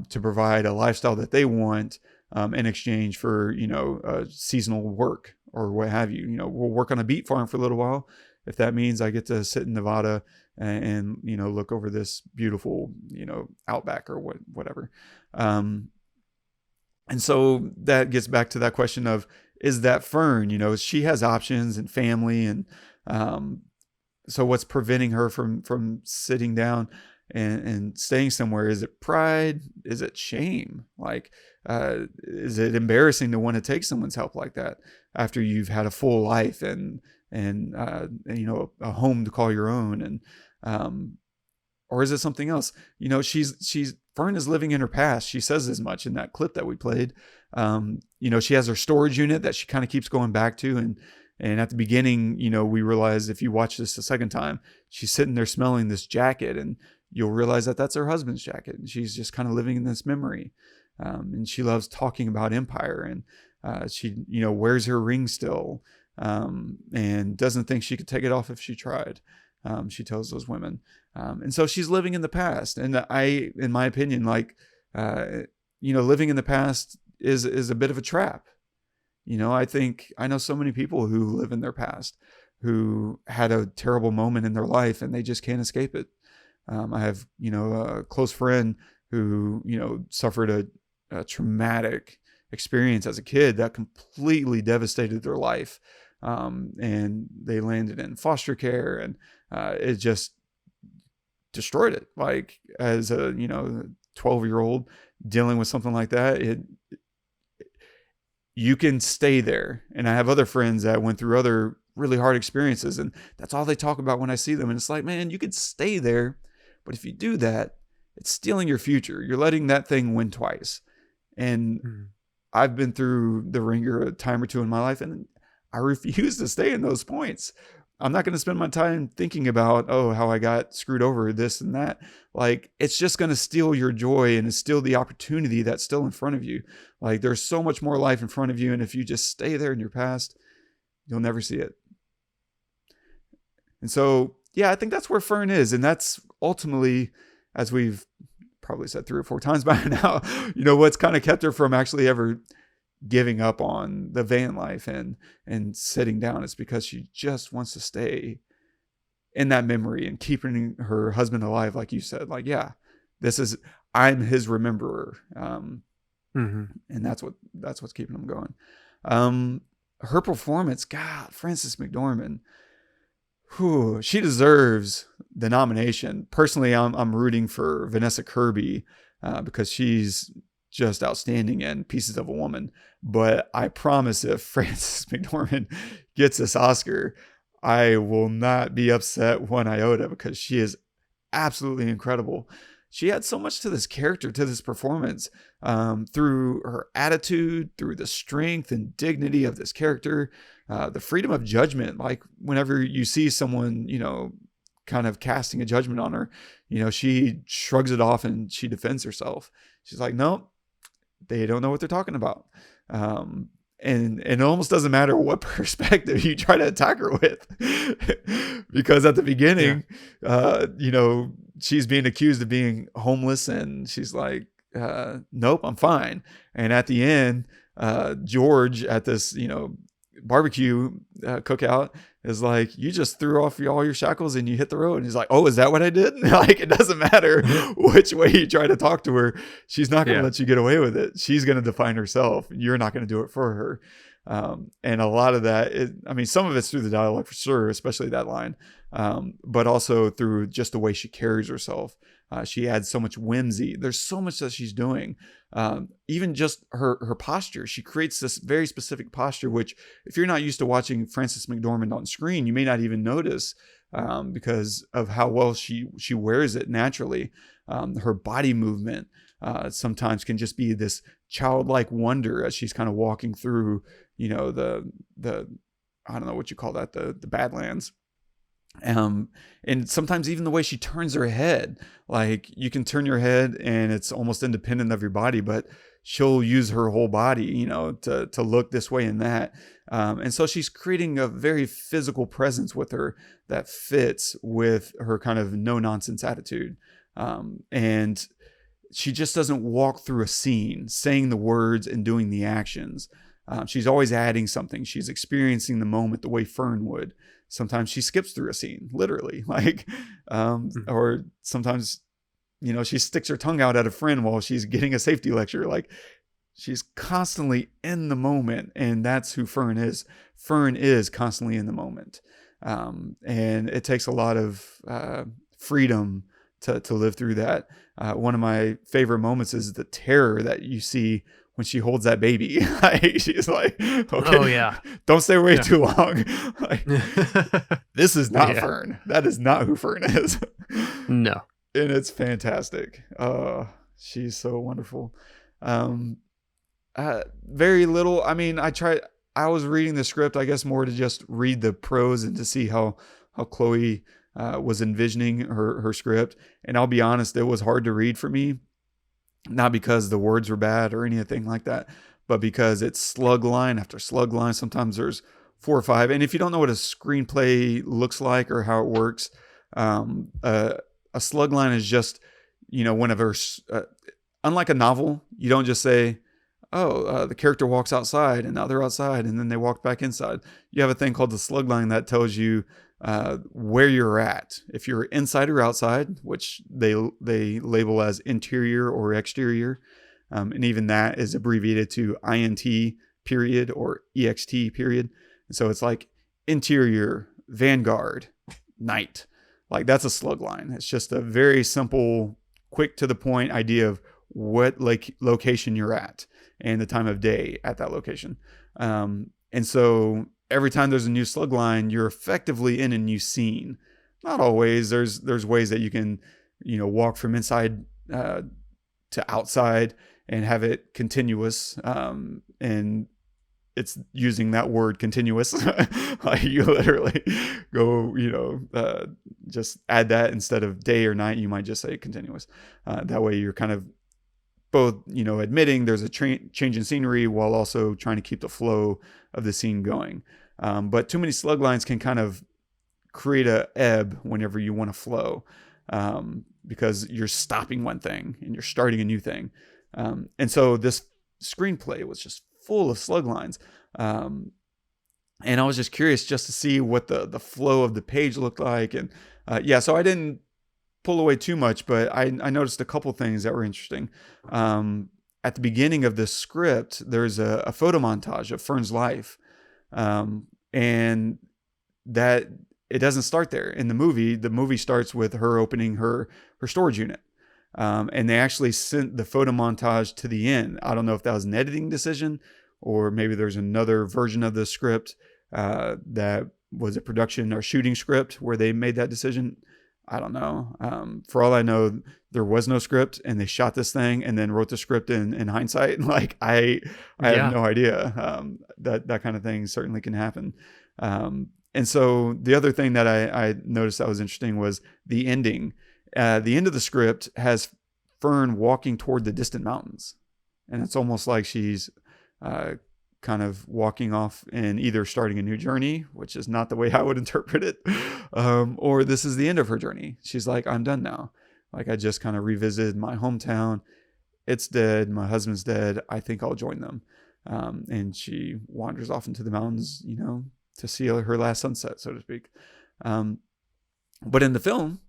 to provide a lifestyle that they want in exchange for, seasonal work or what have you. We'll work on a beet farm for a little while, if that means I get to sit in Nevada and you know, look over this beautiful, you know, outback or whatever. And so that gets back to that question of, is that Fern? You know, she has options and family, and so what's preventing her from sitting down and staying somewhere? Is it pride? Is it shame? Like, is it embarrassing to want to take someone's help like that after you've had a full life and you know, a home to call your own? And or is it something else? You know, Fern is living in her past. She says as much in that clip that we played. You know, she has her storage unit that she kind of keeps going back to, and at the beginning, you know, we realize, if you watch this a second time, she's sitting there smelling this jacket, and you'll realize that that's her husband's jacket, and she's just kind of living in this memory. And she loves talking about Empire, and she, you know, wears her ring still, and doesn't think she could take it off if she tried. She tells those women. And so she's living in the past. And in my opinion, like, you know, living in the past is a bit of a trap. You know, I know so many people who live in their past, who had a terrible moment in their life and they just can't escape it. I have, you know, a close friend who, you know, suffered a traumatic experience as a kid that completely devastated their life. And they landed in foster care, and it just destroyed it. Like, as a, you know, 12-year-old dealing with something like that, you can stay there. And I have other friends that went through other really hard experiences, and that's all they talk about when I see them. And it's like, man, you could stay there, but if you do that, it's stealing your future. You're letting that thing win twice. And I've been through the ringer a time or two in my life, and I refuse to stay in those points. I'm not going to spend my time thinking about, oh, how I got screwed over, this and that. Like, it's just going to steal your joy and steal the opportunity that's still in front of you. Like, there's so much more life in front of you. And if you just stay there in your past, you'll never see it. And so, yeah, I think that's where Fern is. And that's ultimately, as we've probably said 3 or 4 times by now, you know, what's kind of kept her from actually ever giving up on the van life and sitting down. Is because she just wants to stay in that memory and keeping her husband alive. Like you said, like, yeah, I'm his rememberer. And that's what's keeping him going. Her performance, God, Frances McDormand, she deserves the nomination. Personally, I'm rooting for Vanessa Kirby, because she's just outstanding in Pieces of a Woman. But I promise, if Frances McDormand gets this Oscar, I will not be upset one iota, because she is absolutely incredible. She had so much to this character, to this performance, through her attitude, through the strength and dignity of this character, the freedom of judgment. Like, whenever you see someone, you know, kind of casting a judgment on her, you know, she shrugs it off and she defends herself. She's like, no, they don't know what they're talking about. And it almost doesn't matter what perspective you try to attack her with, because at the beginning, you know, she's being accused of being homeless, and she's like, nope, I'm fine. And at the end, George at this, you know, barbecue cookout is like, you just threw off all your shackles and you hit the road. And he's like, oh, is that what I did? Like, it doesn't matter which way you try to talk to her. She's not going to let you get away with it. She's going to define herself. You're not going to do it for her. And a lot of that, some of it's through the dialogue for sure, especially that line, but also through just the way she carries herself. She adds so much whimsy. There's so much that she's doing. Even just her posture. She creates this very specific posture, which if you're not used to watching Frances McDormand on screen, you may not even notice, because of how well she wears it naturally. Her body movement sometimes can just be this childlike wonder as she's kind of walking through, you know, the I don't know what you call that, the Badlands. And sometimes even the way she turns her head, like, you can turn your head and it's almost independent of your body, but she'll use her whole body, you know, to look this way and that. And so she's creating a very physical presence with her that fits with her kind of no nonsense attitude. And she just doesn't walk through a scene saying the words and doing the actions. She's always adding something. She's experiencing the moment the way Fern would. sometimes she skips through a scene, literally, like, or sometimes, you know, she sticks her tongue out at a friend while she's getting a safety lecture. Like, she's constantly in the moment, and that's who Fern is. Fern is constantly in the moment, and it takes a lot of freedom to live through that. One of my favorite moments is the terror that you see when she holds that baby. Like, she's like, okay, oh yeah, don't stay away too long. Like, this is not Fern. That is not who Fern is. No. And it's fantastic. She's so wonderful. Very little. I mean, I was reading the script, I guess, more to just read the prose and to see how Chloé was envisioning her script. And I'll be honest, it was hard to read for me. Not because the words were bad or anything like that, but because it's slug line after slug line. Sometimes there's 4 or 5. And if you don't know what a screenplay looks like or how it works, a slug line is just, you know, whenever, unlike a novel, you don't just say, the character walks outside and now they're outside and then they walk back inside. You have a thing called the slug line that tells you where you're at. If you're inside or outside, which they label as interior or exterior. And even that is abbreviated to INT period or EXT period. And so it's like interior, vanguard, night. Like, that's a slug line. It's just a very simple, quick to the point idea of what location you're at and the time of day at that location. And so every time there's a new slug line, you're effectively in a new scene. Not always. There's ways that you can, you know, walk from inside to outside and have it continuous. And it's using that word continuous. Like, you literally go, you know, just add that instead of day or night. You might just say continuous. That way you're kind of both, you know, admitting there's a change in scenery while also trying to keep the flow of the scene going. But too many slug lines can kind of create a ebb whenever you want to flow, because you're stopping one thing and you're starting a new thing. And so this screenplay was just full of slug lines. And I was just curious just to see what the flow of the page looked like. And so I didn't pull away too much, but I noticed a couple things that were interesting. At the beginning of the script, there's a photo montage of Fern's life. And that it doesn't start there in the movie. The movie starts with her opening her storage unit. And they actually sent the photo montage to the end. I don't know if that was an editing decision or maybe there's another version of the script that was a production or shooting script where they made that decision. I don't know. For all I know, there was no script and they shot this thing and then wrote the script in hindsight. Like, I have no idea. That kind of thing certainly can happen. And so the other thing that I noticed that was interesting was the ending. The end of the script has Fern walking toward the distant mountains. And it's almost like she's kind of walking off and either starting a new journey, which is not the way I would interpret it, or this is the end of her journey. She's like, I'm done now. Like, I just kind of revisited my hometown. It's dead. My husband's dead. I think I'll join them. And she wanders off into the mountains, you know, to see her last sunset, so to speak. But in the film,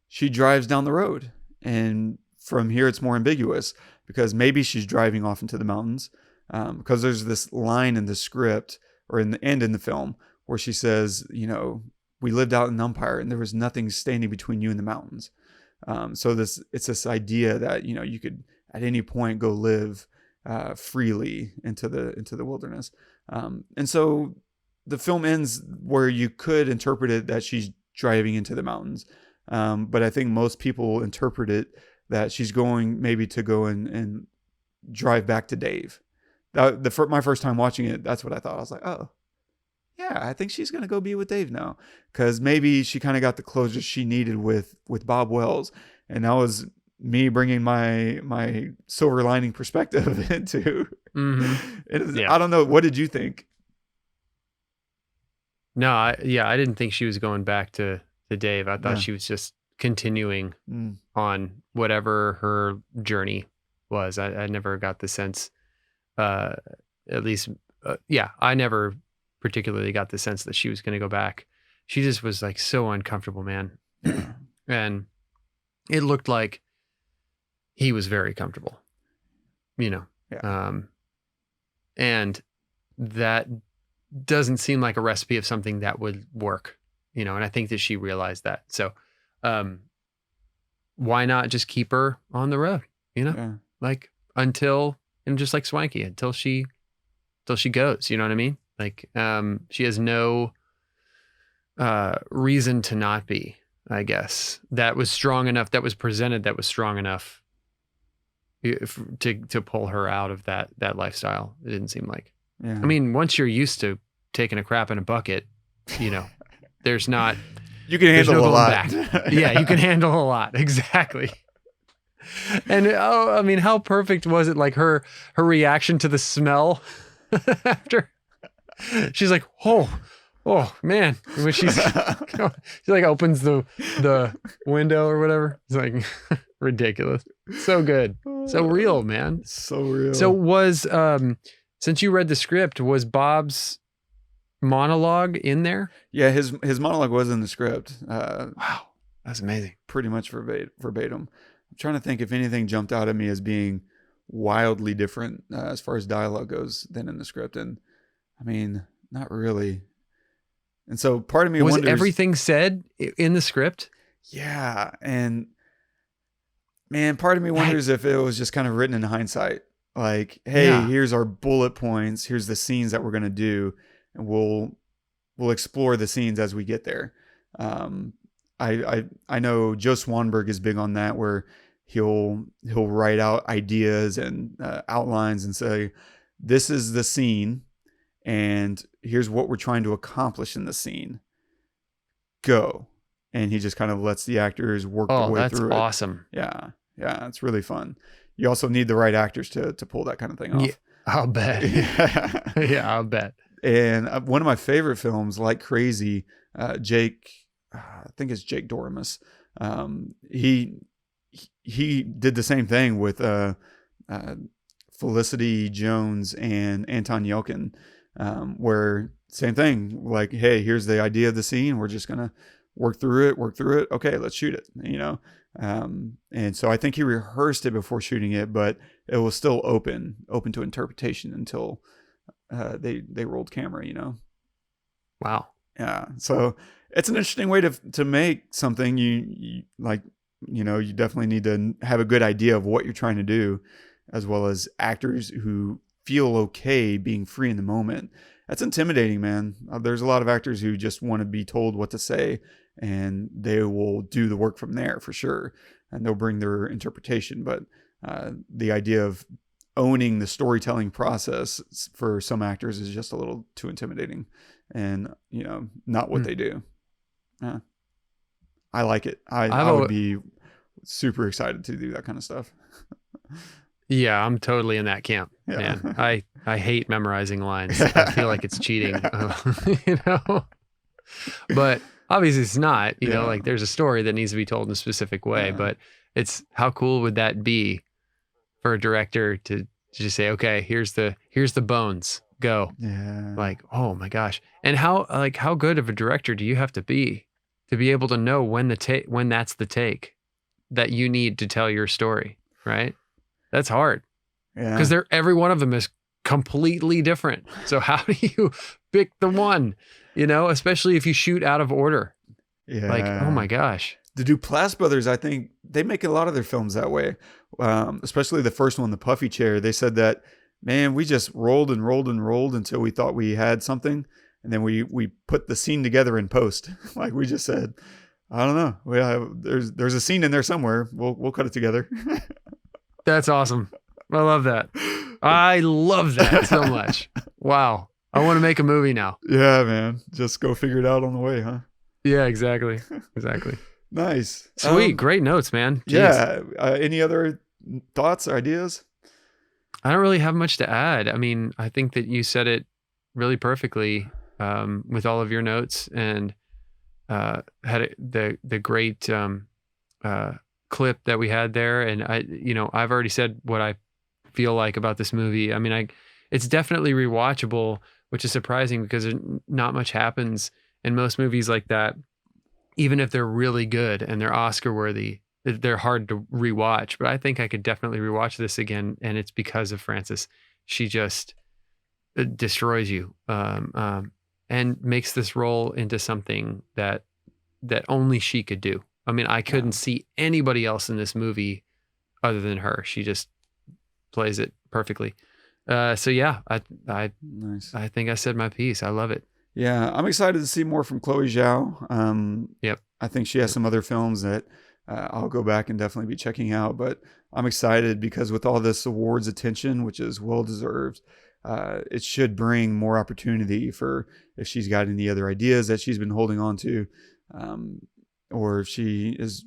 she drives down the road. And from here, it's more ambiguous because maybe she's driving off into the mountains. Because there's this line in the script or in the end in the film where she says, you know, we lived out in Umpire and there was nothing standing between you and the mountains. So it's this idea that, you know, you could at any point go live freely into the wilderness. And so the film ends where you could interpret it that she's driving into the mountains. But I think most people interpret it that she's going maybe to go and drive back to Dave. My first time watching it, that's what I thought. I was like, oh, yeah, I think she's going to go be with Dave now. Because maybe she kind of got the closure she needed with Bob Wells. And that was me bringing my silver lining perspective into. Mm-hmm. I don't know. What did you think? No, I didn't think she was going back to Dave. I thought she was just continuing on whatever her journey was. I never got the sense, at least, I never particularly got the sense that she was going to go back she just was like so uncomfortable, man. And it looked like he was very comfortable, you know. Yeah. And that doesn't seem like a recipe of something that would work, you know. And I think that she realized that. So why not just keep her on the road, you know? Yeah. Like until, and just like Swankie, until she goes, you know what I mean? Like she has no reason to not be, I guess. That was strong enough, that was presented, that was strong enough to pull her out of that lifestyle. It didn't seem like. Yeah. I mean, once you're used to taking a crap in a bucket, you know, there's not. You can handle a lot. Yeah, you can handle a lot. Exactly. And I mean, how perfect was it? Like her reaction to the smell after she's like, oh man, when she like opens the window or whatever. It's like ridiculous. So good. So real, man. So real. So was since you read the script, was Bob's monologue in there? Yeah, his monologue was in the script. Wow, that's amazing. Pretty much verbatim. I'm trying to think if anything jumped out at me as being wildly different as far as dialogue goes than in the script, and I mean, not really. And so part of me wonders, everything said in the script? Yeah, and man, part of me wonders if it was just kind of written in hindsight. Like, hey, here's our bullet points. Here's the scenes that we're going to do. And we'll explore the scenes as we get there. I know Joe Swanberg is big on that, where he'll write out ideas and outlines and say, this is the scene and here's what we're trying to accomplish in the scene. Go. And he just kind of lets the actors work their way through it. Oh, that's awesome. Yeah. Yeah. It's really fun. You also need the right actors to pull that kind of thing off. Yeah, I'll bet. Yeah, I'll bet. And one of my favorite films, Like Crazy, Jake, I think it's Jake Doremus. He did the same thing with Felicity Jones and Anton Yelkin, where same thing, like, hey, here's the idea of the scene. We're just going to work through it. Okay, let's shoot it, you know? And so I think he rehearsed it before shooting it, but it was still open to interpretation until they rolled camera, you know? Wow. Yeah. So it's an interesting way to make something. You like, you know, you definitely need to have a good idea of what you're trying to do, as well as actors who feel okay being free in the moment. That's intimidating, man. There's a lot of actors who just want to be told what to say, and they will do the work from there for sure. And they'll bring their interpretation. But the idea of owning the storytelling process for some actors is just a little too intimidating, and, you know, not what they do. Yeah. I like it. I would be super excited to do that kind of stuff. Yeah, I'm totally in that camp, man. I hate memorizing lines. I feel like it's cheating, you know? But obviously it's not, you know, like there's a story that needs to be told in a specific way, but it's, how cool would that be for a director to just say, okay, here's the bones, go. Yeah. Like, oh my gosh. And how good of a director do you have to be able to know when that's the take that you need to tell your story, right? That's hard. Yeah. Because every one of them is completely different. So how do you pick the one, you know, especially if you shoot out of order? Yeah. Like, oh my gosh. The Duplass brothers, I think they make a lot of their films that way. Especially the first one, The Puffy Chair. They said that, man, we just rolled and rolled and rolled until we thought we had something. And then we put the scene together in post. Like we just said, I don't know. There's a scene in there somewhere. We'll cut it together. That's awesome. I love that. I love that so much. Wow. I want to make a movie now. Yeah, man. Just go figure it out on the way, huh? Yeah, exactly. Exactly. Nice. Sweet. Great notes, man. Jeez. Yeah. Any other thoughts or ideas? I don't really have much to add. I mean, I think that you said it really perfectly with all of your notes, and had the great clip that we had there. And I've already said what I feel like about this movie. I mean, it's definitely rewatchable, which is surprising because not much happens And most movies like that, even if they're really good and they're Oscar worthy, they're hard to rewatch. But I think I could definitely rewatch this again, and it's because of Frances. She just destroys you, and makes this role into something that only she could do. I mean, I couldn't see anybody else in this movie other than her. She just plays it perfectly. So yeah, I think I said my piece. I love it. Yeah, I'm excited to see more from Chloé Zhao. Yep. I think she has some other films that I'll go back and definitely be checking out. But I'm excited because with all this awards attention, which is well deserved, it should bring more opportunity for if she's got any other ideas that she's been holding on to, or if she is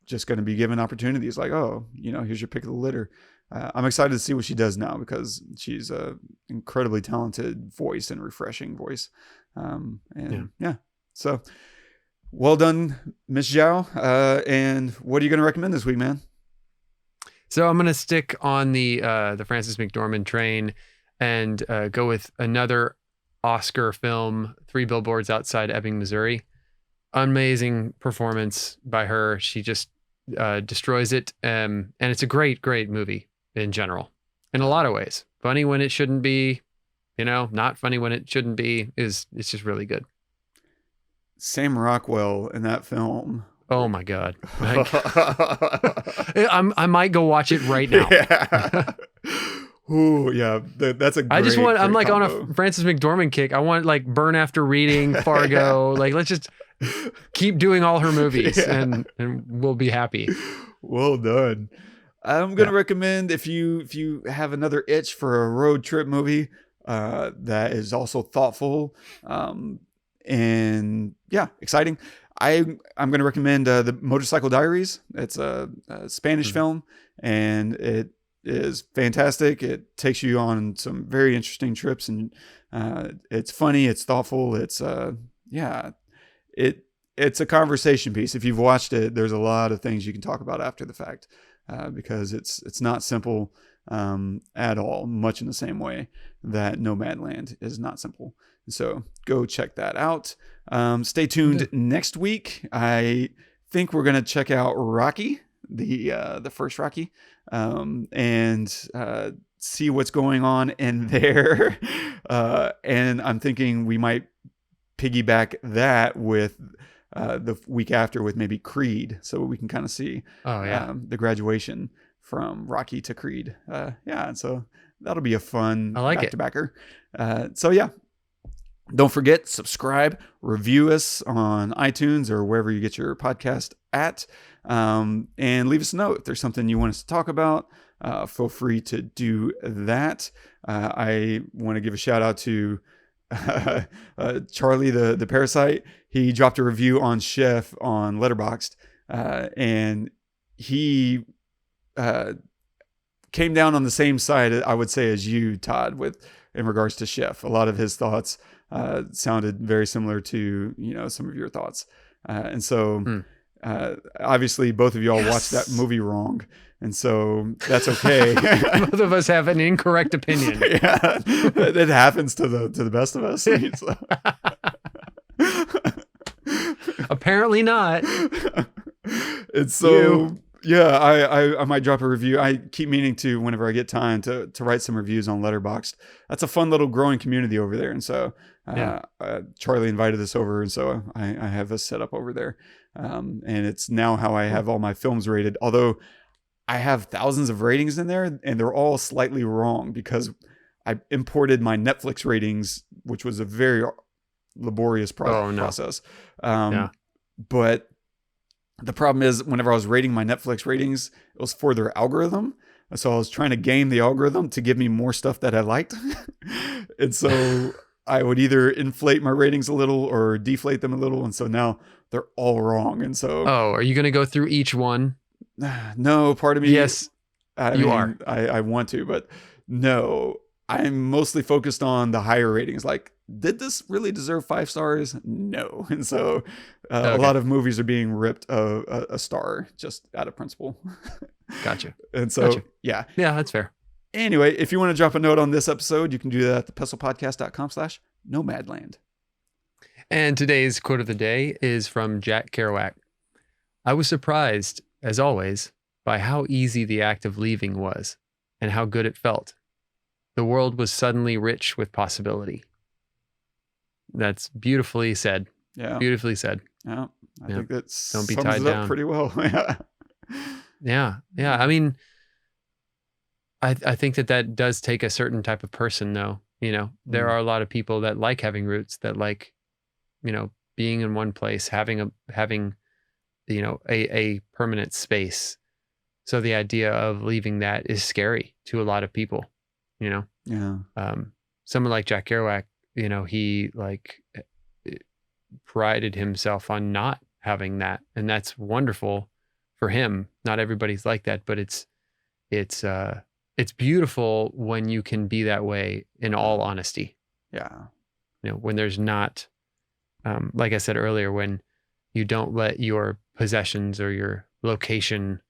just going to be given opportunities like, oh, here's your pick of the litter. I'm excited to see what she does now because she's a incredibly talented voice and refreshing voice. So well done, Miss Zhao. And what are you going to recommend this week, man? So I'm going to stick on the Frances McDormand train and go with another Oscar film, 3 Billboards Outside Ebbing, Missouri. Amazing performance by her. She just destroys it. And it's a great, great movie in general, in a lot of ways. Funny when it shouldn't be, not funny when it shouldn't be. It's just really good. Sam Rockwell in that film. Oh my God. I might go watch it right now. Yeah. Ooh, yeah. That's a great, I'm like combo. on a Frances McDormand kick. I want like Burn After Reading, Fargo. Like, let's just keep doing all her movies and we'll be happy. Well done. I'm going to recommend if you have another itch for a road trip movie that is also thoughtful and exciting. I'm going to recommend the Motorcycle Diaries. It's a Spanish film, and it is fantastic. It takes you on some very interesting trips, and it's funny, it's thoughtful, it's it's a conversation piece. If you've watched it, there's a lot of things you can talk about after the fact. Because it's not simple at all, much in the same way that Nomadland is not simple. So go check that out. Stay tuned next week. I think we're gonna check out Rocky, the first Rocky, and see what's going on in there. And I'm thinking we might piggyback that with the week after with maybe Creed, so we can kind of see the graduation from Rocky to Creed. So that'll be a fun back-to-backer. Don't forget, subscribe, review us on iTunes or wherever you get your podcast at, and leave us a note if there's something you want us to talk about. Feel free to do that. I want to give a shout out to Charlie the Parasite. He dropped a review on Chef on Letterboxd, and he came down on the same side, I would say, as you, Todd, in regards to Chef. A lot of his thoughts sounded very similar to some of your thoughts, and so obviously both of y'all watched that movie wrong. And so that's okay. Both of us have an incorrect opinion. Yeah, it happens to the best of us. Apparently not. And so, I might drop a review. I keep meaning to, whenever I get time, to write some reviews on Letterboxd. That's a fun little growing community over there. And so Charlie invited us over, and so I have us set up over there. And it's now how I have all my films rated. Although I have thousands of ratings in there, and they're all slightly wrong because I imported my Netflix ratings, which was a very laborious process. But the problem is, whenever I was rating my Netflix ratings, it was for their algorithm. So I was trying to game the algorithm to give me more stuff that I liked. And so I would either inflate my ratings a little or deflate them a little. And so now they're all wrong. And so... Oh, are you going to go through each one? No, part of me... Yes, you are. I want to, but no. I'm mostly focused on the higher ratings. Like, did this really deserve 5 stars? No. And so a lot of movies are being ripped a star just out of principle. Gotcha. And so, yeah, that's fair. Anyway, if you want to drop a note on this episode, you can do that at thepestlepodcast.com/Nomadland. And today's quote of the day is from Jack Kerouac. I was surprised, as always, by how easy the act of leaving was and how good it felt. The world was suddenly rich with possibility. That's beautifully said. Yeah. Beautifully said. Yeah. I think that Don't be sums tied it up down. pretty well. Yeah. Yeah. I mean, I think that does take a certain type of person, though. You know, there are a lot of people that like having roots, that like, you know, being in one place, having you know, a permanent space. So the idea of leaving that is scary to a lot of people, you know? Yeah. Someone like Jack Kerouac, you know, he like prided himself on not having that. And that's wonderful for him. Not everybody's like that, but it's beautiful when you can be that way in all honesty. Yeah. You know, when there's not, like I said earlier, when you don't let your possessions or your location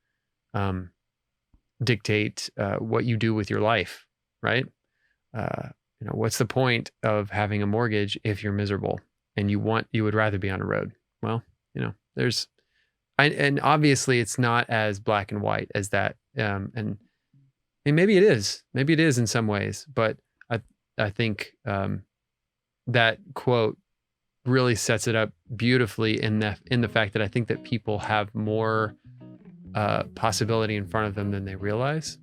dictate what you do with your life, right? You know, what's the point of having a mortgage if you're miserable and you would rather be on a road? Well, you know, and obviously it's not as black and white as that. And maybe it is in some ways, but I think that quote really sets it up beautifully in the fact that I think that people have more possibility in front of them than they realize.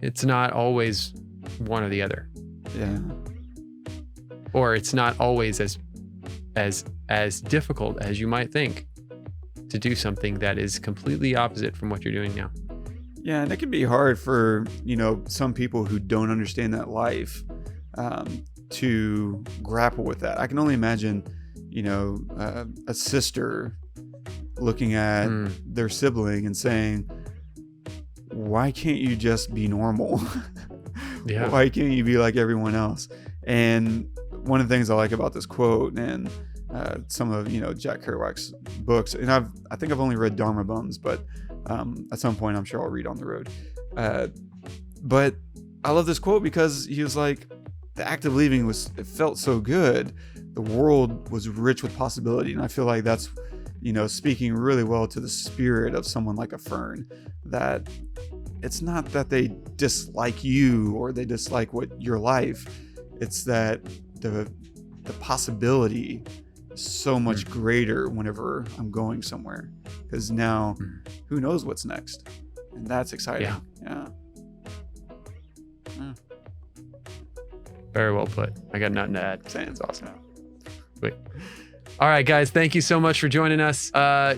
It's not always one or the other. Yeah. Or it's not always as difficult as you might think to do something that is completely opposite from what you're doing now. Yeah, and it can be hard for, you know, some people who don't understand that life to grapple with that. I can only imagine, you know, a sister looking at their sibling and saying, why can't you just be normal? Yeah. Why can't you be like everyone else? And one of the things I like about this quote and some of, you know, Jack Kerouac's books, and I think I've only read Dharma Bums, but at some point I'm sure I'll read On the Road. But I love this quote because he was like, the act of leaving it felt so good. The world was rich with possibility. And I feel like that's, you know, speaking really well to the spirit of someone like a Fern, that it's not that they dislike you or they dislike your life. It's that the possibility is so much greater whenever I'm going somewhere, because now who knows what's next, and that's exciting. Yeah. Very well put. I got nothing to add. Sounds awesome. Wait. All right, guys, thank you so much for joining us.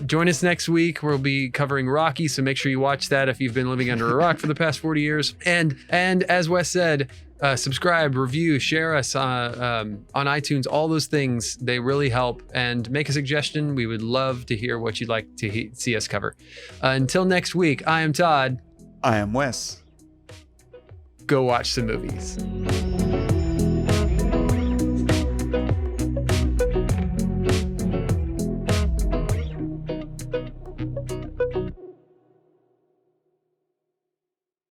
Join us next week. We'll be covering Rocky, so make sure you watch that if you've been living under a rock for the past 40 years. And as Wes said, subscribe, review, share us on iTunes, all those things. They really help. And make a suggestion. We would love to hear what you'd like to see us cover. Until next week, I am Todd. I am Wes. Go watch some movies.